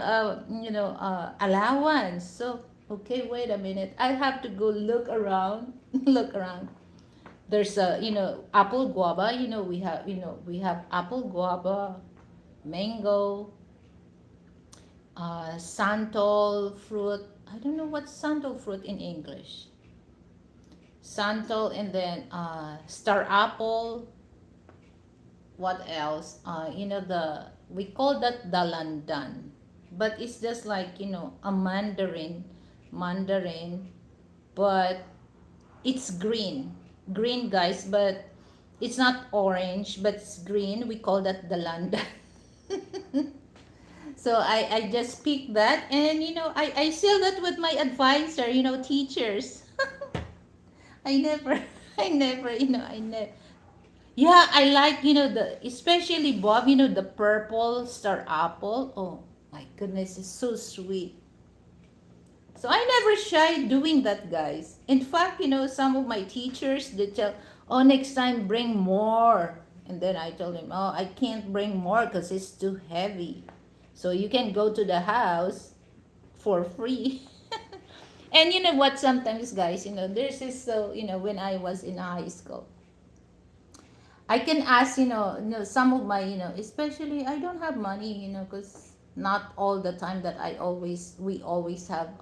allowance. So okay, wait a minute. I have to go look around. Look around. There's a apple guava. We have apple guava, mango, santol fruit. I don't know what's santol fruit in English. Santol, and then star apple. What else? The we call that dalandan, but it's just like a mandarin, but it's green, guys, but it's not orange, but it's green. We call that dalandan. So I just picked that, and I sell that with my advisor, teachers. I never I never I never. Yeah, I like the especially Bob, the purple star apple. Oh my goodness, it's so sweet. So I never shy doing that, guys. In fact, some of my teachers, they tell, "Oh, next time bring more." And then I told them, "Oh, I can't bring more because it's too heavy. So you can go to the house for free." And you know what? Sometimes, guys, there's this. So when I was in high school, I can ask, some of my, especially I don't have money, because not all the time that we always have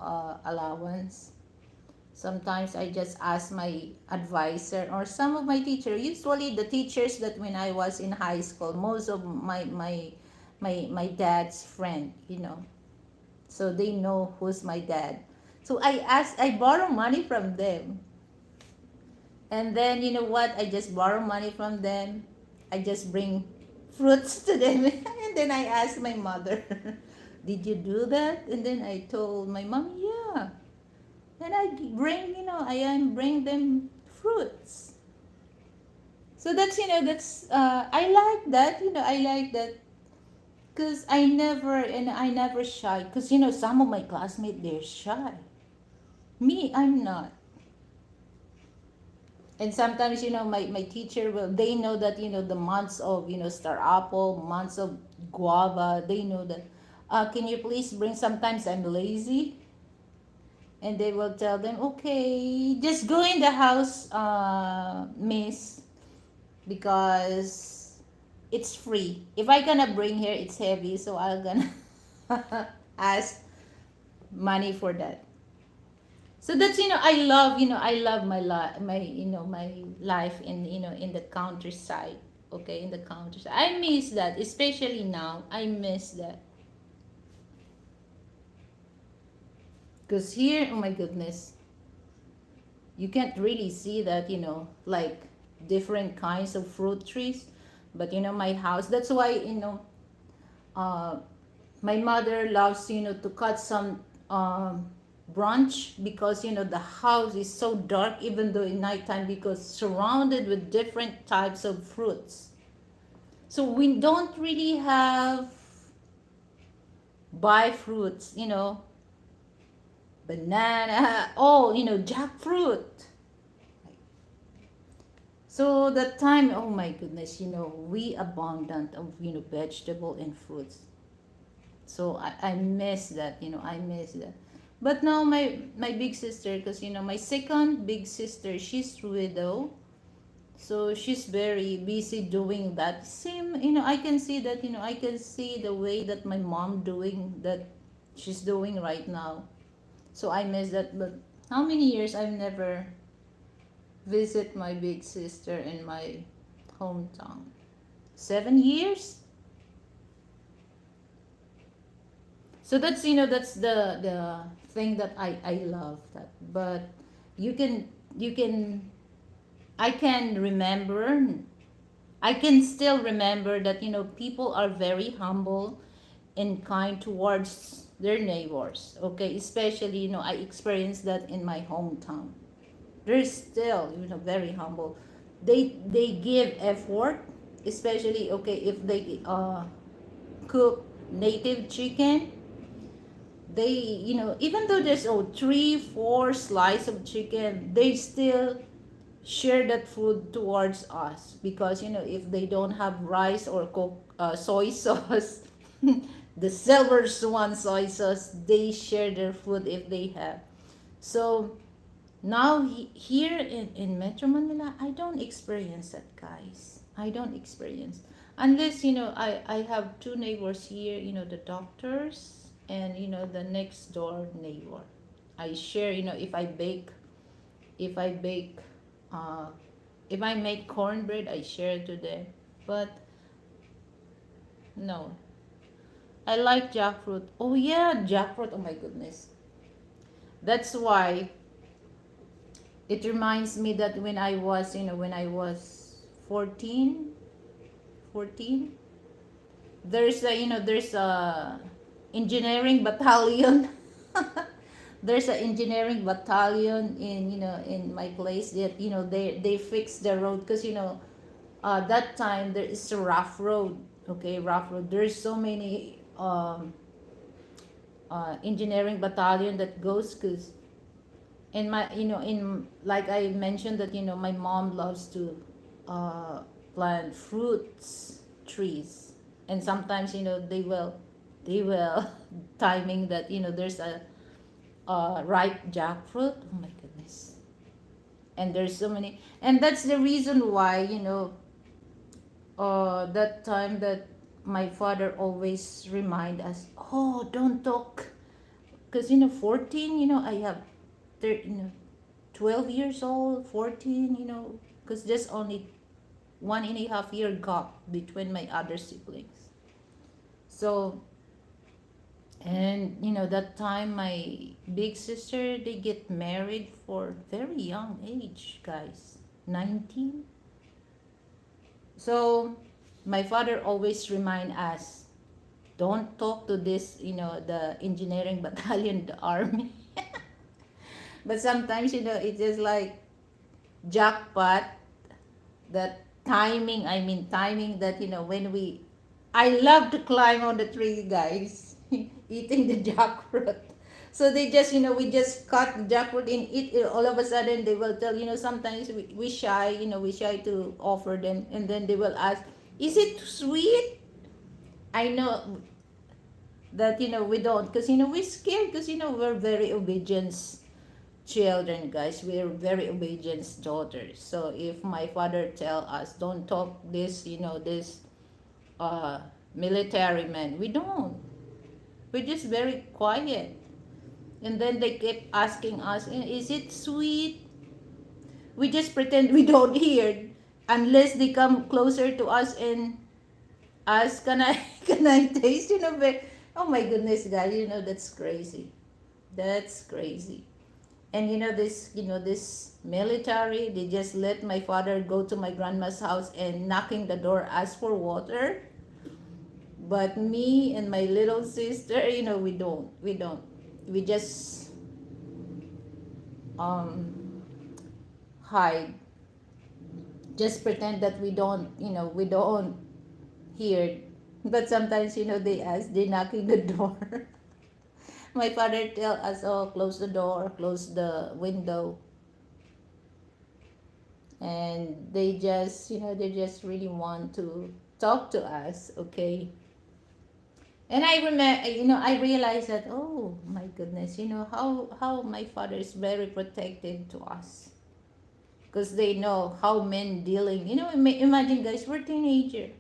allowance. Sometimes I just ask my advisor or some of my teacher. Usually the teachers that when I was in high school, most of my dad's friend, so they know who's my dad. So I borrow money from them. And then you know what? I just borrow money from them. I just bring fruits to them. And then I ask my mother, "Did you do that?" And then I told my mom, "Yeah." And I bring, I am bring them fruits. So that's, I like that, I like that. Because I never shy. Because, some of my classmates, they're shy. Me, I'm not. And sometimes my teacher will, they know that the months of star apple, months of guava, they know that, can you please bring, sometimes I'm lazy, and they will tell them, okay, just go in the house, miss, because it's free. If I gonna bring here, it's heavy, so I'm gonna ask money for that. So that's I love my my life in in the countryside. Okay, in the countryside, I miss that, especially now. I miss that because here, oh my goodness, you can't really see that like different kinds of fruit trees. But my house. That's why uh, my mother loves to cut some branch, because the house is so dark even though in nighttime, because surrounded with different types of fruits. So we don't really have buy fruits, banana, oh, jackfruit. So that time, oh my goodness, we abundant of vegetable and fruits. So I miss that, I miss that. But now my big sister, because my second big sister, she's widow, so she's very busy doing that. Same, I can see that, I can see the way that my mom doing that, she's doing right now. So I miss that. But how many years I've never visit my big sister in my hometown? 7 years. So that's that's the thing that I love that. But you can I can remember, I can still remember that people are very humble and kind towards their neighbors. Okay, especially I experienced that in my hometown. They're still very humble. They give effort, especially okay if they cook native chicken. They even though there's 3 4 slice of chicken, they still share that food towards us, because if they don't have rice or cook soy sauce, the silver swan soy sauce, they share their food if they have. So now here in Metro Manila, I don't experience that, guys. I don't experience, unless I have two neighbors here, the doctors, and the next door neighbor. I share, if I bake uh, if I make cornbread, I share it to them. But no, I like jackfruit. Oh yeah, jackfruit. Oh my goodness. That's why it reminds me that when I was 14, 14, there's a engineering battalion. There's an engineering battalion in in my place, that they fix the road, because that time there is a rough road. Okay, rough road. There's so many engineering battalion that goes, because in my in like I mentioned that my mom loves to uh, plant fruits trees, and sometimes they will timing that there's a ripe jackfruit. Oh my goodness. And there's so many, and that's the reason why that time that my father always remind us, oh, don't talk, because 14, I have 13, 12 years old, 14, because there's only 1.5 year gap between my other siblings. So, and that time my big sister, they get married for very young age, guys, 19. So my father always remind us, don't talk to this, the engineering battalion, the army. But sometimes, it's just like jackpot, that timing, I mean timing, that, when I love to climb on the tree, guys, eating the jackfruit. So they just, we just cut the jackfruit and eat it. All of a sudden, they will tell, sometimes we shy, we shy to offer them. And then they will ask, is it sweet? I know that, we don't. Because, we're scared, because, we're very obedient children, guys. We're very obedient daughters. So if my father tell us, don't talk this, this uh, military man, we don't. We're just very quiet. And then they kept asking us, is it sweet? We just pretend we don't hear, unless they come closer to us and ask, can I can I taste? But, oh my goodness, guys, that's crazy. That's crazy. And this military, they just let my father go to my grandma's house and knocking the door, ask for water. But me and my little sister, we don't. We just um hide, just pretend that we don't hear. But sometimes, they ask, they knocking the door. My father tell us, oh, close the door, close the window. And they just really want to talk to us. Okay. And I remember, I realized that, oh my goodness, how my father is very protective to us, because they know how men dealing. Imagine, guys, we're teenager.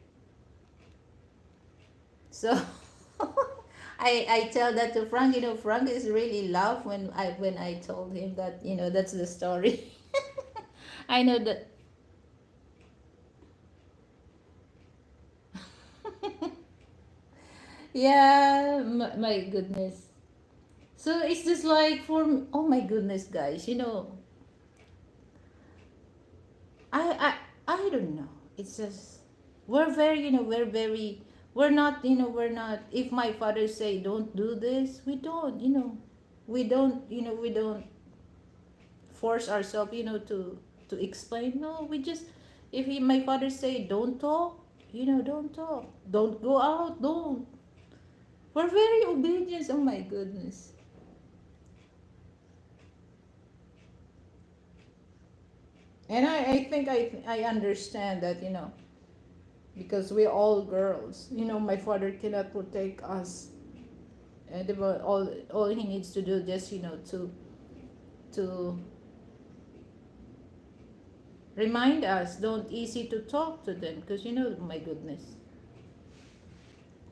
So I tell that to Frank. Frank is really laugh when I told him that, that's the story. I know that. Yeah, my goodness. So it's just like oh my goodness, guys, I I don't know. It's just we're very, we're not, we're not. If my father say don't do this, we don't, we don't force ourselves, to explain. No, we just if my father say don't talk, don't talk, don't go out, don't. We're very obedient. Oh my goodness. And I think I understand that, because we're all girls. My father cannot protect us. And all he needs to do just, to remind us, don't easy to talk to them, because, my goodness.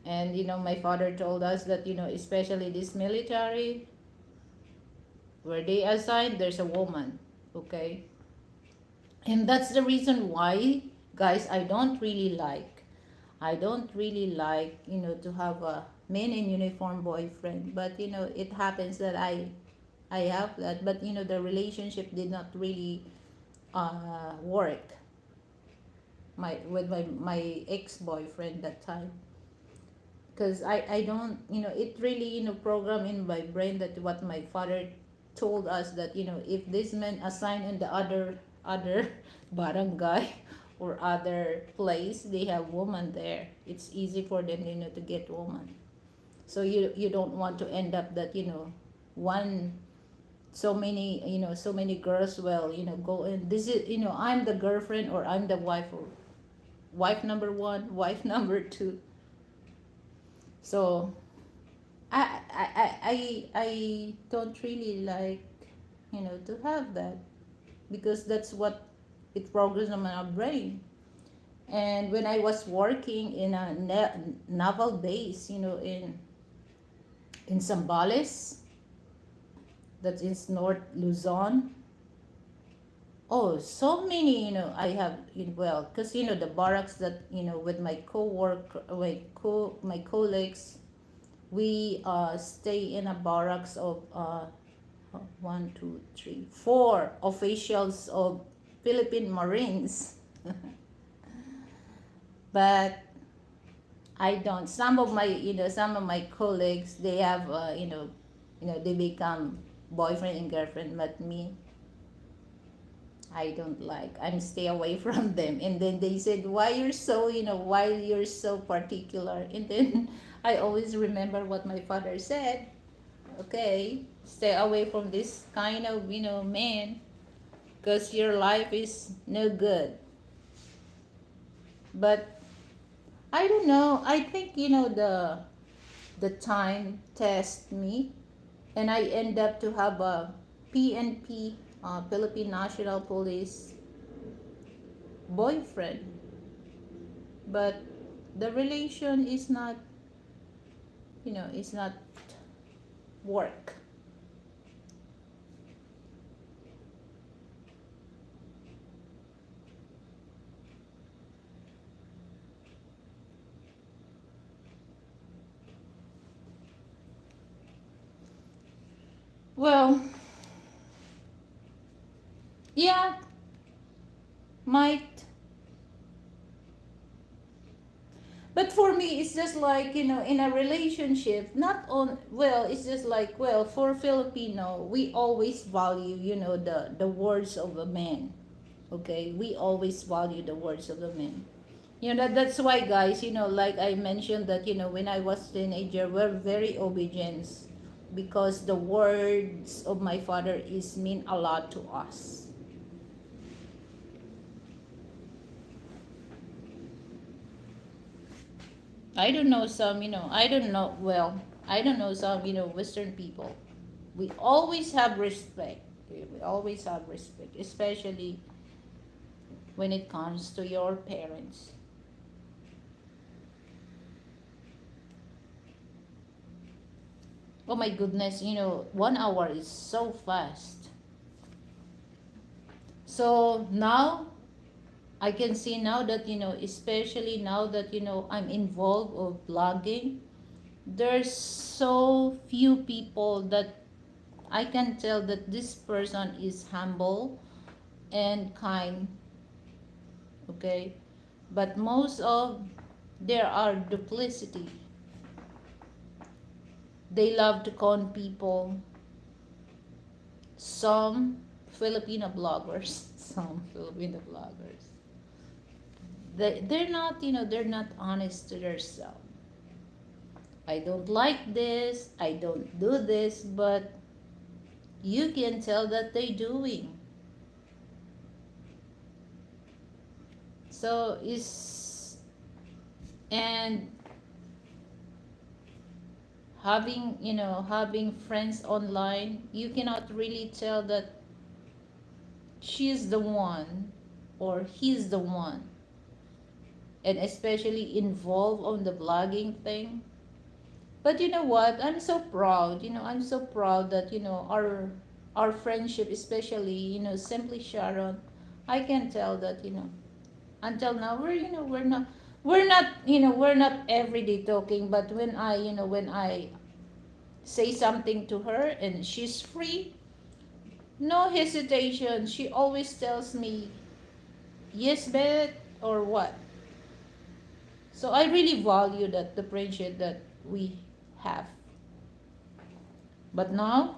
And, my father told us that, especially this military, where they assign, there's a woman. Okay? And that's the reason why, guys, I don't really like, to have a man in uniform boyfriend. But, it happens that I have that. But, the relationship did not really work with my ex-boyfriend that time. Because I don't, it really, program in my brain that what my father told us, that, if this man assigned in the other barangay or other place, they have woman there, it's easy for them, to get woman. So you don't want to end up that, one so many girls will, go, and this is, I'm the girlfriend, or I'm the wife, or wife number one, wife number two. So I don't really like, to have that, because that's what it programs on my brain. And when I was working in a naval base, in Zambales, that is North Luzon. Oh, so many, I have, well, because, the barracks that, with my co-work, my colleagues, we stay in a barracks of one, two, three, four officials of Philippine Marines. But I don't. Some of my colleagues, they have, they become boyfriend and girlfriend, but me, I don't like. I'm stay away from them. And then they said, why you're so particular? And then I always remember what my father said. Okay, stay away from this kind of, man, because your life is no good. But I don't know. I think, the time test me, and I end up to have a PNP, Philippine National Police boyfriend. But the relation is not, it's not work. Well, yeah, might. But for me, it's just like, in a relationship, not on, well, it's just like, well, for Filipino, we always value, the words of a man. Okay? We always value the words of a man. That's why, guys, like I mentioned that, when I was teenager, we're very obedient, because the words of my father is mean a lot to us. I don't know some, I don't know, well, I don't know some, Western people. We always have respect. We always have respect, especially when it comes to your parents. Oh my goodness, 1 hour is so fast. So now I can see now that, especially now that, I'm involved of blogging. there's so few people that I can tell that this person is humble and kind, okay? But most of there are duplicity. They love to con people. Some Filipino bloggers, some Filipino bloggers, they're not, they're not honest to themselves. I don't like this, I don't do this, but you can tell that they're doing. So it's, and having friends online, you cannot really tell that she's the one or he's the one, and especially involved on the blogging thing. But you know what, I'm so proud, I'm so proud that our friendship, especially simply Sharon, I can tell that until now we're not everyday talking, but when I say something to her and she's free, no hesitation, she always tells me yes, bet, or what. So I really value that, the friendship that we have. But now,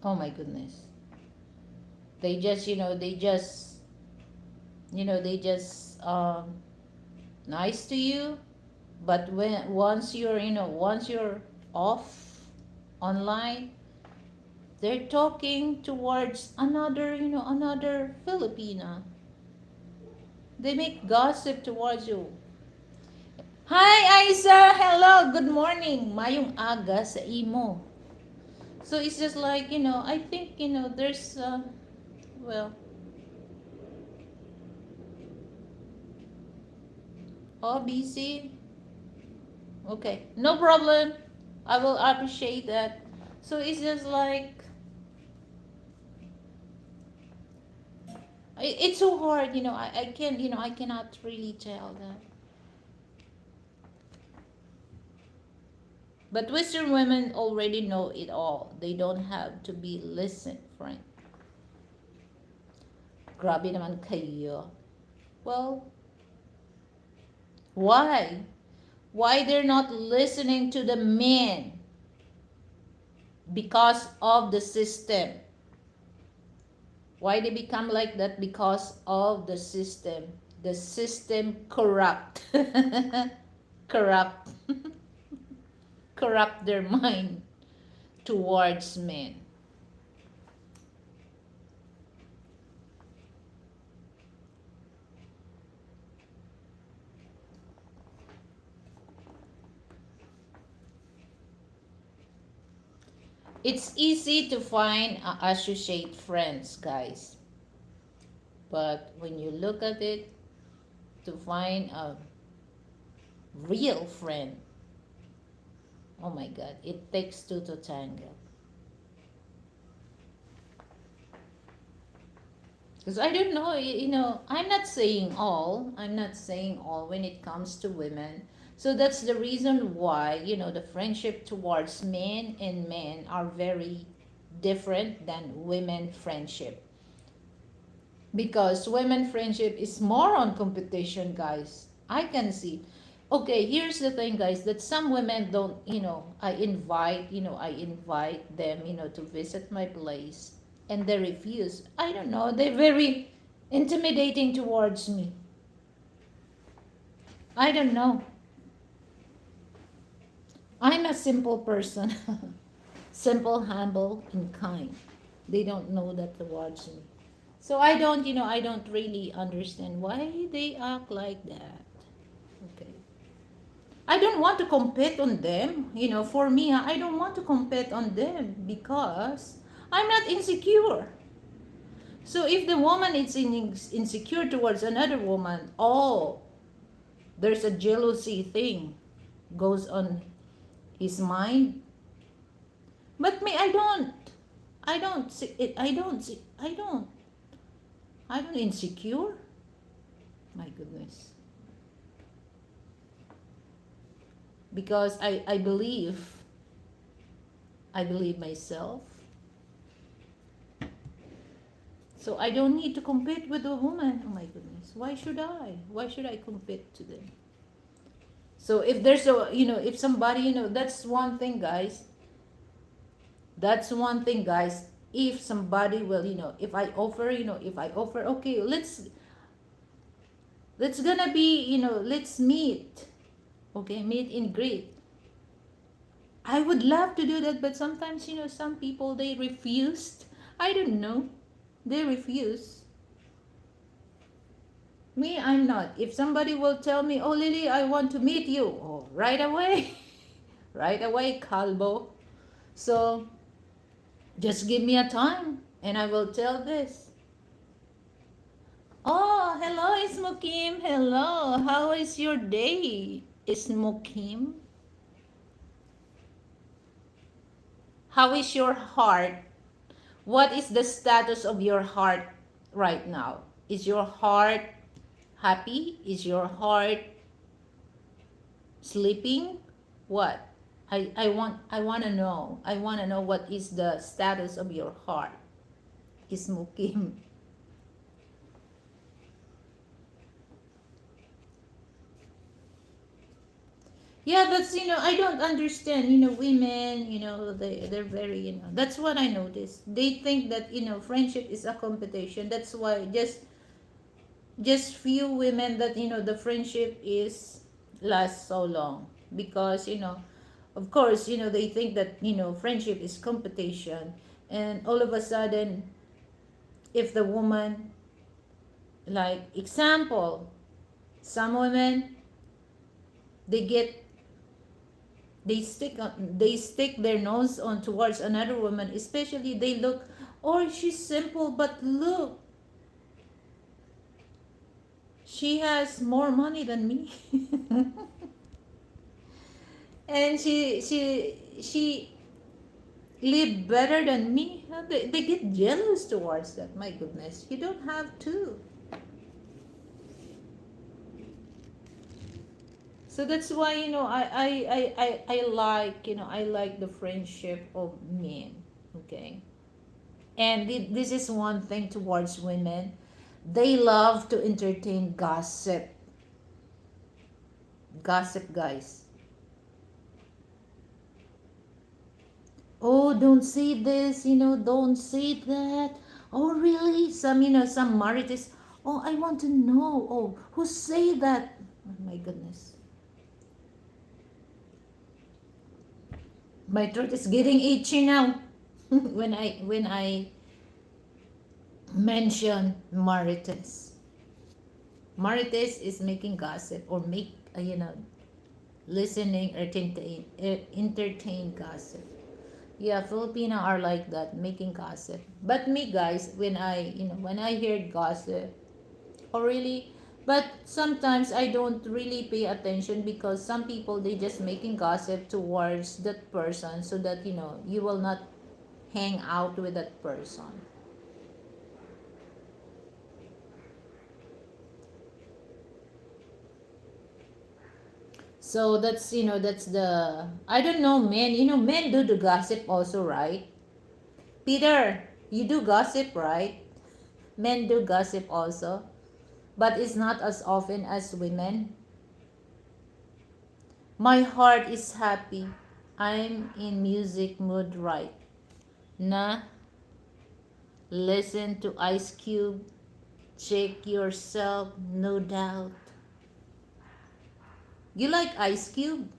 oh my goodness, they just nice to you, but once you're off online, they're talking towards another Filipina. They make gossip towards you. Hi, Isa. Hello. Good morning. Mayong aga sa imo. So it's just like, I think, there's, well, oh, busy. Okay. No problem. I will appreciate that. So it's just like, it's so hard, I can't, I cannot really tell that. But Western women already know it all. They don't have to be listened, friend. Grabe naman kayo. Well, why? Why they're not listening to the men? Because of the system. Why they become like that? Because of the system. The system corrupt. Corrupt. Corrupt their mind towards men. It's easy to find associate friends, guys. But when you look at it, to find a real friend, oh my God, it takes two to tango. Because I don't know, I'm not saying all when it comes to women. So that's the reason why, the friendship towards men and men are very different than women friendship. Because women friendship is more on competition, guys. I can see. Okay, here's the thing, guys, that some women don't, I invite them, to visit my place, and they refuse. I don't know, they're very intimidating towards me. I don't know. I'm a simple person. Simple, humble, and kind. They don't know that towards me. So I don't really understand why they act like that. Okay. I don't want to compete on them. For me, I don't want to compete on them because I'm not insecure. So if the woman is insecure towards another woman, oh, there's a jealousy thing goes on his mind. But me, I don't. I don't see it. I don't see. I don't insecure. My goodness. because I believe myself. So I don't need to compete with a woman. Oh my goodness. Why should I? Why should I compete to them? So if there's a, if somebody, that's one thing, guys. That's one thing, guys. If somebody will, if I offer, okay, let's gonna be, let's meet. Okay, meet and greet. I would love to do that, but sometimes, some people, they refused. I don't know. They refuse. Me, I'm not. If somebody will tell me, oh, Lily, I want to meet you, oh, right away, right away, Calbo. So just give me a time and I will tell this. Oh, hello, Ismokim. Hello. How is your day, Ismokim? How is your heart? What is the status of your heart right now? Is your heart happy? Is your heart sleeping? What? I want to know. I want to know what is the status of your heart. Ismukim. Yeah, that's, I don't understand, women, they're very, that's what I noticed. They think that, friendship is a competition. That's why just few women that, the friendship is lasts so long, because, of course, they think that, friendship is competition. And all of a sudden, if the woman, like example, some women, they get they stick their nose on towards another woman, especially they look, oh, she's simple, but look, she has more money than me. And she live better than me. They get jealous towards that. My goodness, you don't have to. So that's why, I like, I like the friendship of men. Okay. And this is one thing towards women. They love to entertain gossip. Gossip, guys. Oh, don't say this, don't say that. Oh, really? Some marites. Oh, I want to know. Oh, who say that? Oh, my goodness. My throat is getting itchy now. when I mention marites. Marites is making gossip, or make, listening or entertain gossip. Yeah, Filipino are like that, making gossip. But me, guys, when I hear gossip, oh really, but sometimes I don't really pay attention, because some people, they just making gossip towards that person, so that, you will not hang out with that person. So that's the, I don't know, men, men do the gossip also, right? Peter, you do gossip, right? Men do gossip also, but it's not as often as women. My heart is happy. I'm in music mood right. Na, listen to Ice Cube. Check yourself, no doubt. You like Ice Cube?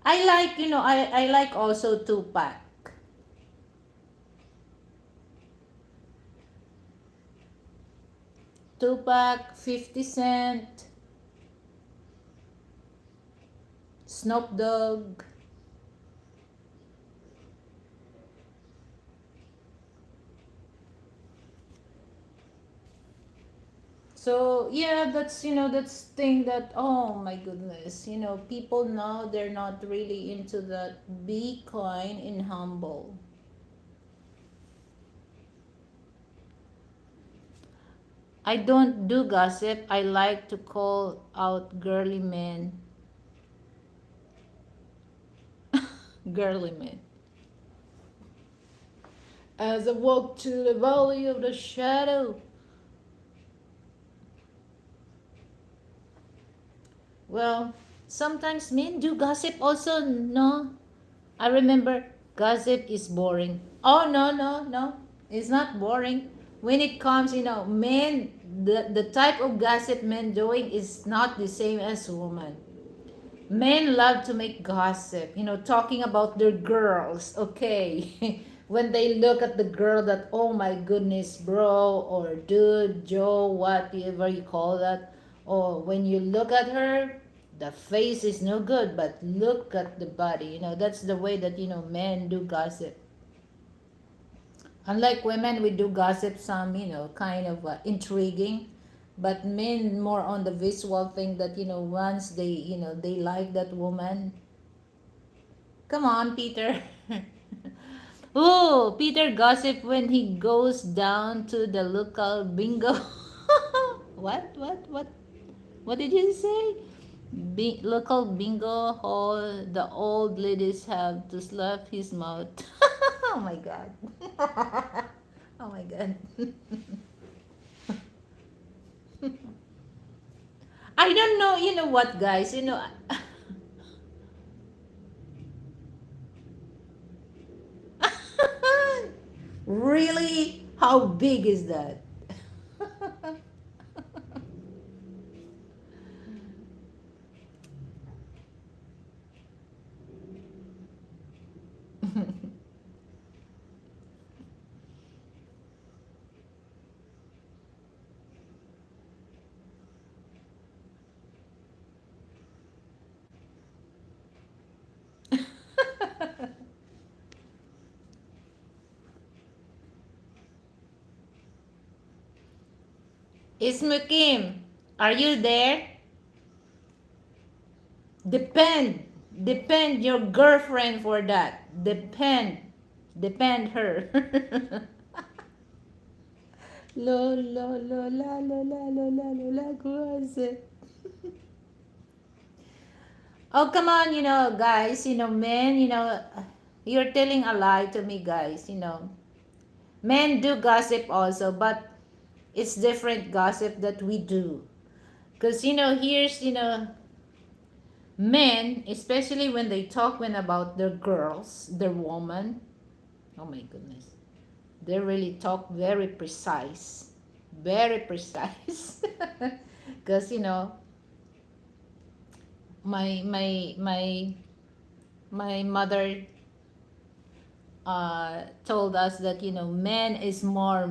I like, I like also Tupac. Tupac, 50 Cent, Snoop Dogg. So yeah, that's thing that, oh my goodness, people now, they're not really into that, be kind and humble. I don't do gossip. I like to call out girly men. Girly men. As I walk to the valley of the shadow. Well, sometimes men do gossip also. No, I remember gossip is boring. Oh, no, no, no. It's not boring. When it comes, men, the type of gossip men doing is not the same as women. Men love to make gossip, talking about their girls, okay? When they look at the girl that, oh my goodness, bro, or dude, Joe, whatever you call that, or when you look at her, the face is no good, but look at the body, that's the way that, men do gossip. Unlike women, we do gossip some, kind of intriguing, but men more on the visual thing that, once they like that woman. Come on, Peter. Oh, Peter gossip when he goes down to the local bingo. What? What? What? What did you say? Local bingo hall. The old ladies have to slap his mouth. Oh my god. Oh my god. I don't know. You know what, guys? Really? How big is that? Ismukim, are you there? Depend. Depend your girlfriend for that. Depend. Depend her. Lo, lo, lo, la, lo, la, lo, la, lo, la, gossip. Oh, come on, guys, men, you're telling a lie to me, guys. Men do gossip also, but it's different gossip that we do. Because, here's, men, especially when they talk when about their girls, their woman, oh my goodness, they really talk very precise, very precise. Because my mother told us that men is more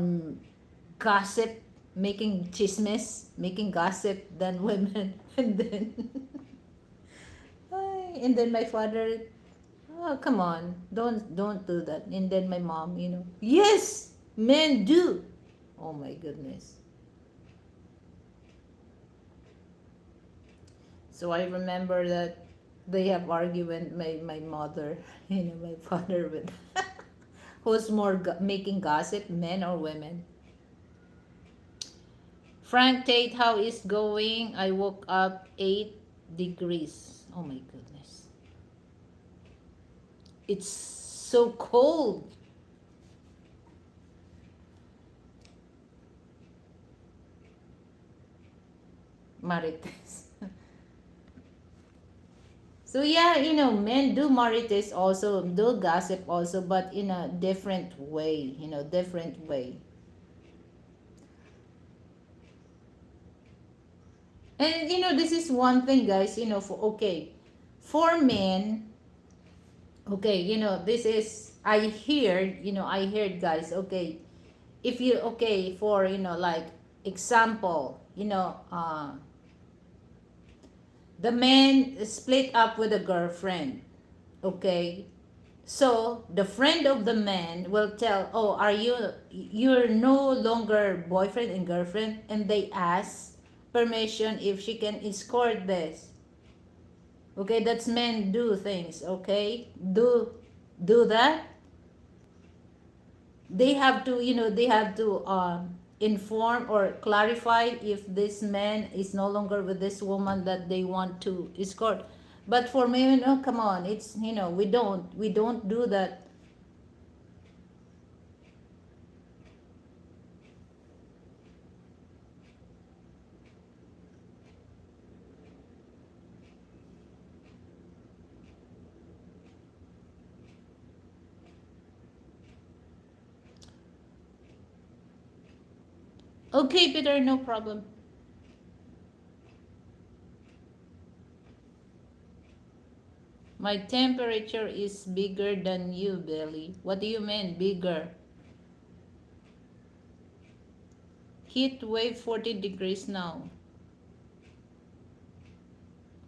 gossip, making chismes, making gossip than women. And then my father, oh come on, don't do that. And then my mom, yes, men do. Oh my goodness. So I remember that they have argument, my mother, my father, with who's more making gossip, men or women. Frank Tate, how is going? I woke up 8 degrees. Oh my goodness. It's so cold. Marites. So yeah, men do marites also, do gossip also, but in a different way, different way. And this is one thing, guys, for men, okay, this is, I heard, guys, okay, if you, okay, for, like, example, the man split up with a girlfriend, okay, so the friend of the man will tell, oh, you're no longer boyfriend and girlfriend, and they ask permission if she can escort this. Okay, that's men do things, okay? Do that. They have to, they have to inform or clarify if this man is no longer with this woman that they want to escort. But for me, come on, it's, we don't do that. Okay, Peter, no problem. My temperature is bigger than you, Billy. What do you mean, bigger? Heat wave 40 degrees now.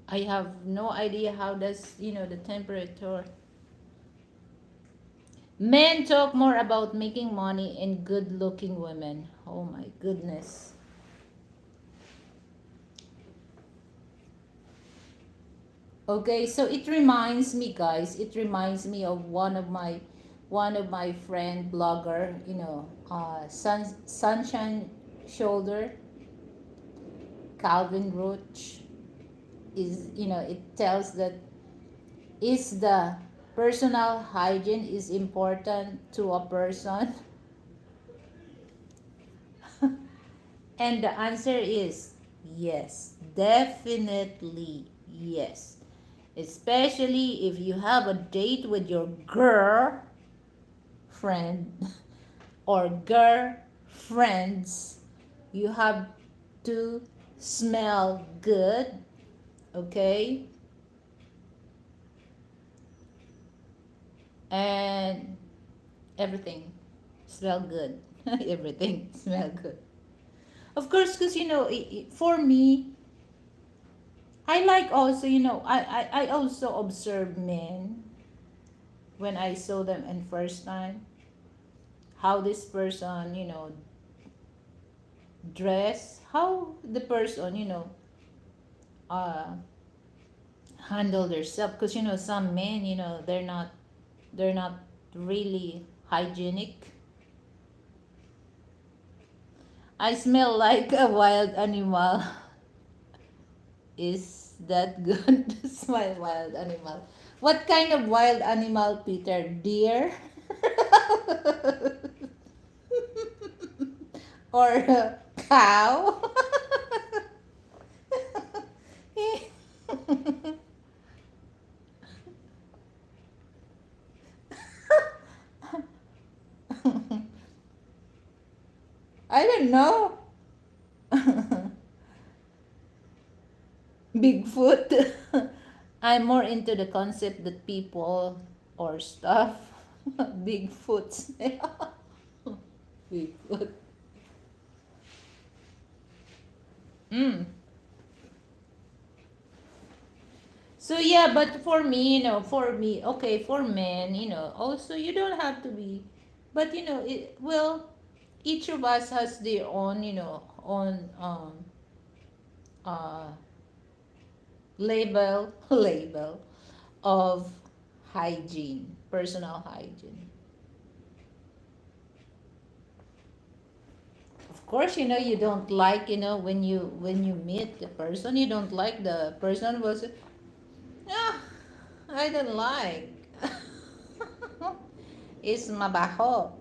I have no idea how does, the temperature. Men talk more about making money and good looking women. Oh my goodness. Okay, so it reminds me, guys, it reminds me of one of my friend blogger, Sunshine Shoulder, Calvin Roach, is, it tells that is the personal hygiene is important to a person. And the answer is yes, definitely yes. Especially if you have a date with your girlfriend or girlfriends, you have to smell good, okay? And everything smell good. Everything smell good. Of course, because for me, I like also, I also observe men when I saw them in first time, how this person, dress, how the person, uh, handle themselves. Because some men, they're not really hygienic. I smell like a wild animal. Is that good? To smell wild animal. What kind of wild animal, Peter? Deer? Or a cow? I don't know. Bigfoot. I'm more into the concept that people or stuff. Bigfoot smell. Bigfoot. Mm. So yeah, but for me, okay, for men, also you don't have to be, but each of us has their own, own uh, label of hygiene, personal hygiene. Of course, you don't like, when you meet the person, you don't like the person was, ah, I don't like. It's mabaho.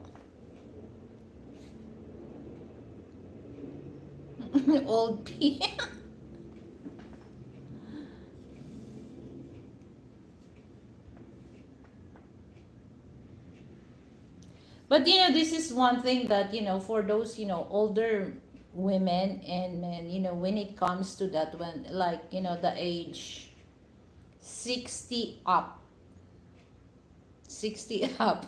Old people. But this is one thing that, for those, older women and men, when it comes to that, when, like, the age 60 up, 60 up,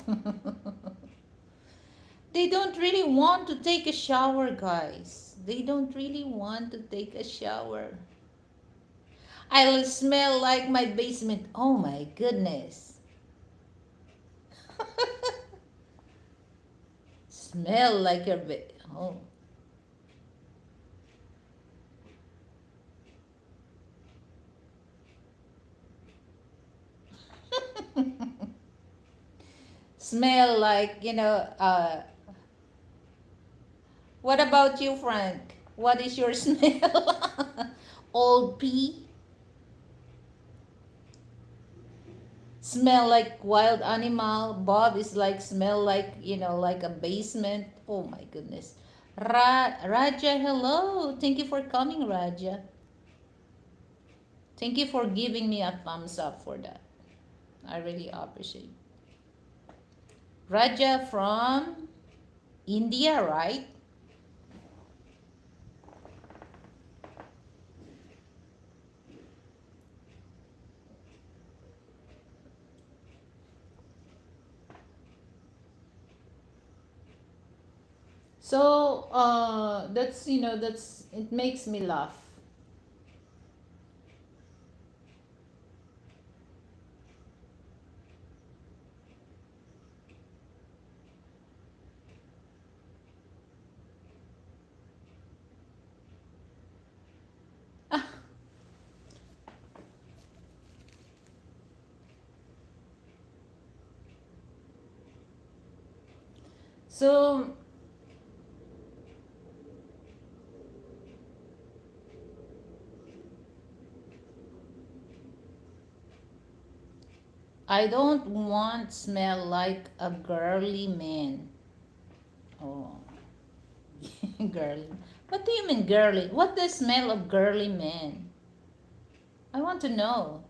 they don't really want to take a shower, guys. They don't really want to take a shower. I'll smell like my basement. Oh my goodness. Smell like your oh. Smell like, What about you, Frank? What is your smell? Old pea? Smell like wild animal. Bob is like smell like, like a basement. Oh my goodness. Raja, hello. Thank you for coming, Raja. Thank you for giving me a thumbs up for that. I really appreciate. Raja from India, right? So that's it makes me laugh. So I don't want smell like a girly man. Oh, girly. What do you mean girly? What the smell of girly man? I want to know.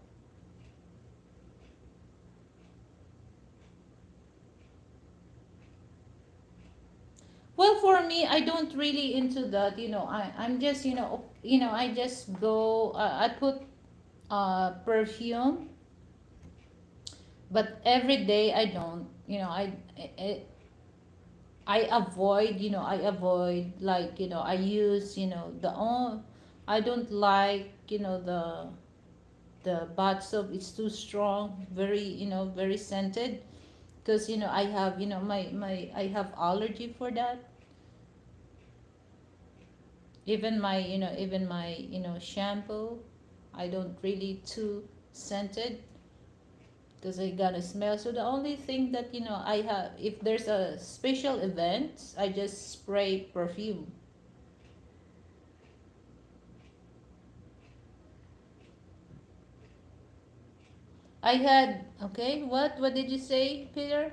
Well, for me, I don't really into that. I'm just I just go. I put perfume, but every day I don't. I I avoid. I avoid like I use the oh I don't like the bath soap. It's too strong, very very scented. Because I have my I have allergy for that. Even my shampoo, I don't really too scented because I got a smell. So the only thing that I have, if there's a special event, I just spray perfume. I had, okay, what did you say, Peter?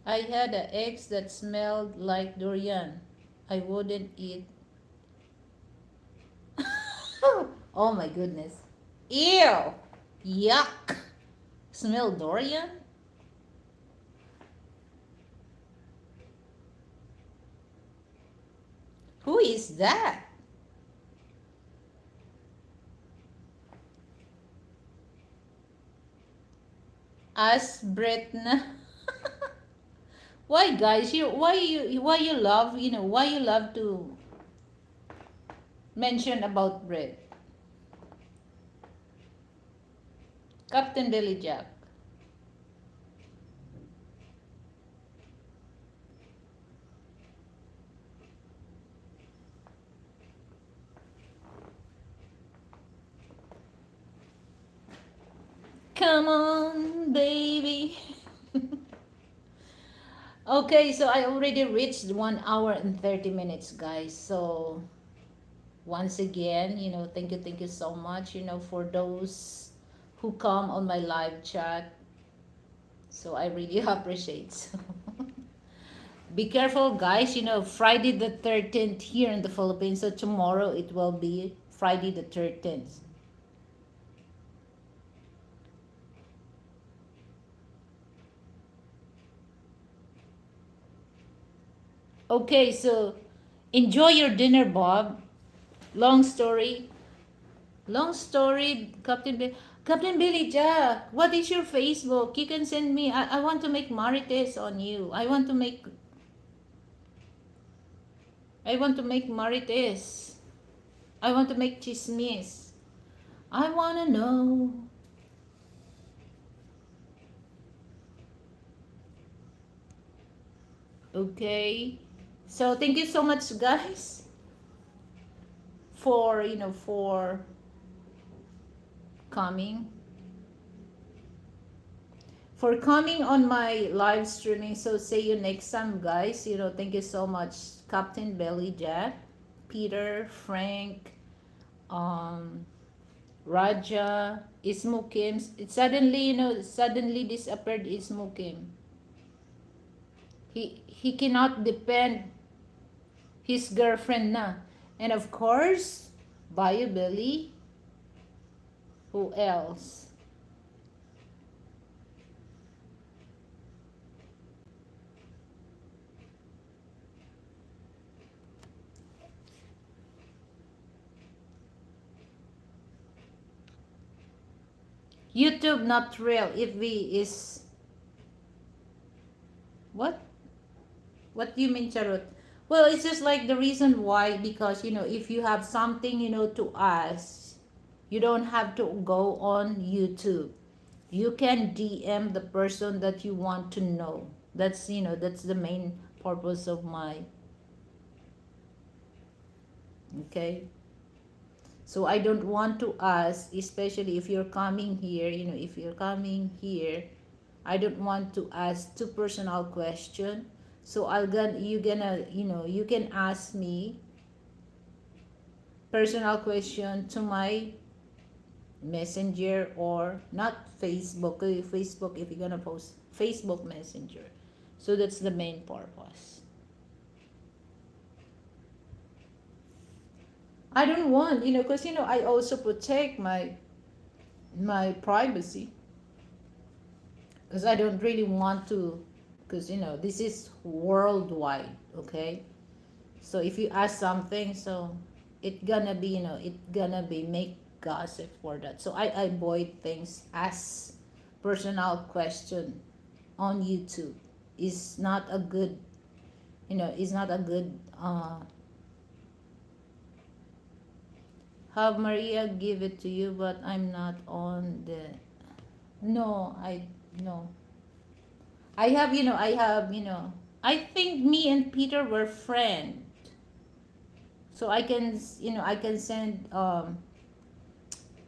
I had a eggs that smelled like durian. I wouldn't eat. Oh my goodness. Ew. Yuck. Smell durian? Who is that? As Bretna. Why guys, why you love to mention about bread? Captain Billy Jack. Come on, baby. Okay, so I already reached 1 hour and 30 minutes, guys. So once again, thank you so much, for those who come on my live chat. So I really appreciate. So be careful, guys. Friday the 13th here in the Philippines. So tomorrow it will be Friday the 13th. Okay, so enjoy your dinner, Bob. Long story. Long story, Captain Billy Jack. What is your Facebook? You can send me. I want to make marites on you. I want to make marites. I want to make chismis. I wanna know. Okay. So thank you so much, guys, for coming on my live streaming. So see you next time, guys. Thank you so much Captain Belly Jack, Peter, Frank, um, Raja, Ismu Kim. It suddenly, suddenly disappeared Ismu Kim. He cannot depend his girlfriend na. And of course, Bayo Belly. Who else? YouTube not real. If we is what? What do you mean, Charot? Well, it's just like the reason why, because if you have something to ask, you don't have to go on YouTube. You can DM the person that you want to know. That's the main purpose of my, okay? So I don't want to ask, especially if you're coming here, if you're coming here, I don't want to ask too personal question. So you can ask me personal question to my messenger, or not Facebook. Facebook, if you're gonna post Facebook Messenger. So that's the main purpose. I don't want, because I also protect my privacy, because I don't really want to, because this is worldwide, okay? So if you ask something, so it gonna be, it gonna be make gossip for that. So I avoid things as personal question on YouTube. Is not a good, is not a good, have Maria give it to you, but I'm not on the, no, no. I have, I think me and Peter were friends. So I can, I can send a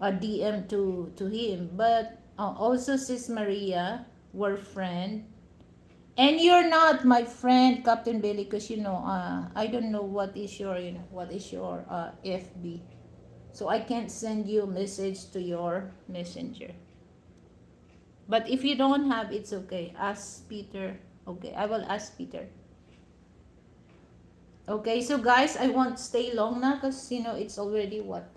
DM to him. But also Sis Maria were friend. And you're not my friend, Captain Bailey, because I don't know what is your, FB. So I can't send you a message to your messenger. But if you don't have, it's okay. Ask Peter. Okay, I will ask Peter. Okay, so guys, I won't stay long now, because it's already what,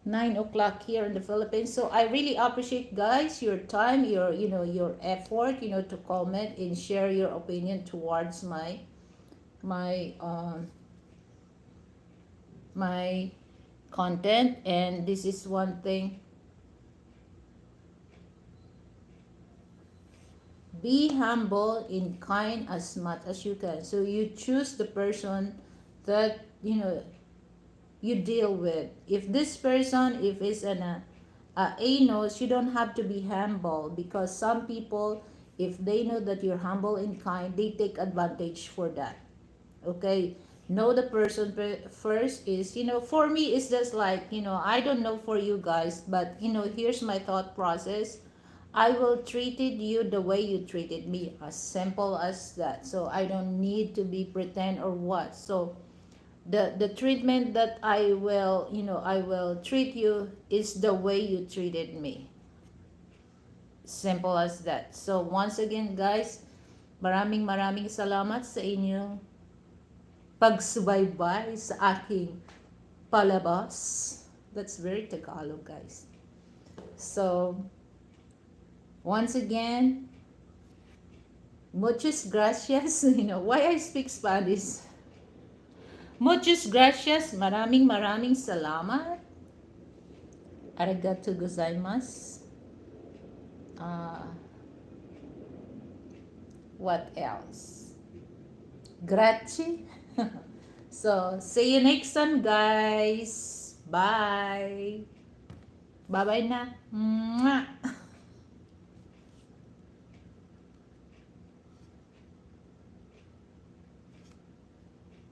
9 o'clock here in the Philippines. So I really appreciate, guys, your time, your effort, to comment and share your opinion towards my my content. And this is one thing: be humble and kind as much as you can. So you choose the person that you deal with. If this person, if it's an a-nos, you don't have to be humble, because some people, if they know that you're humble and kind, they take advantage for that. Okay, know the person first. Is for me, it's just like, I don't know for you guys, but here's my thought process. I will treated you the way you treated me, as simple as that. So I don't need to be pretend or what. So the treatment that I will treat you is the way you treated me. Simple as that. So once again, guys, maraming salamat sa inyong pagsubaybay sa aking palabas. That's very Tagalog, guys. So once again, muchas gracias. Why I speak Spanish? Muchas gracias. Maraming salamat. Arigato gozaimasu. What else? Grazie. So, see you next time, guys. Bye. Bye-bye na. Mwah.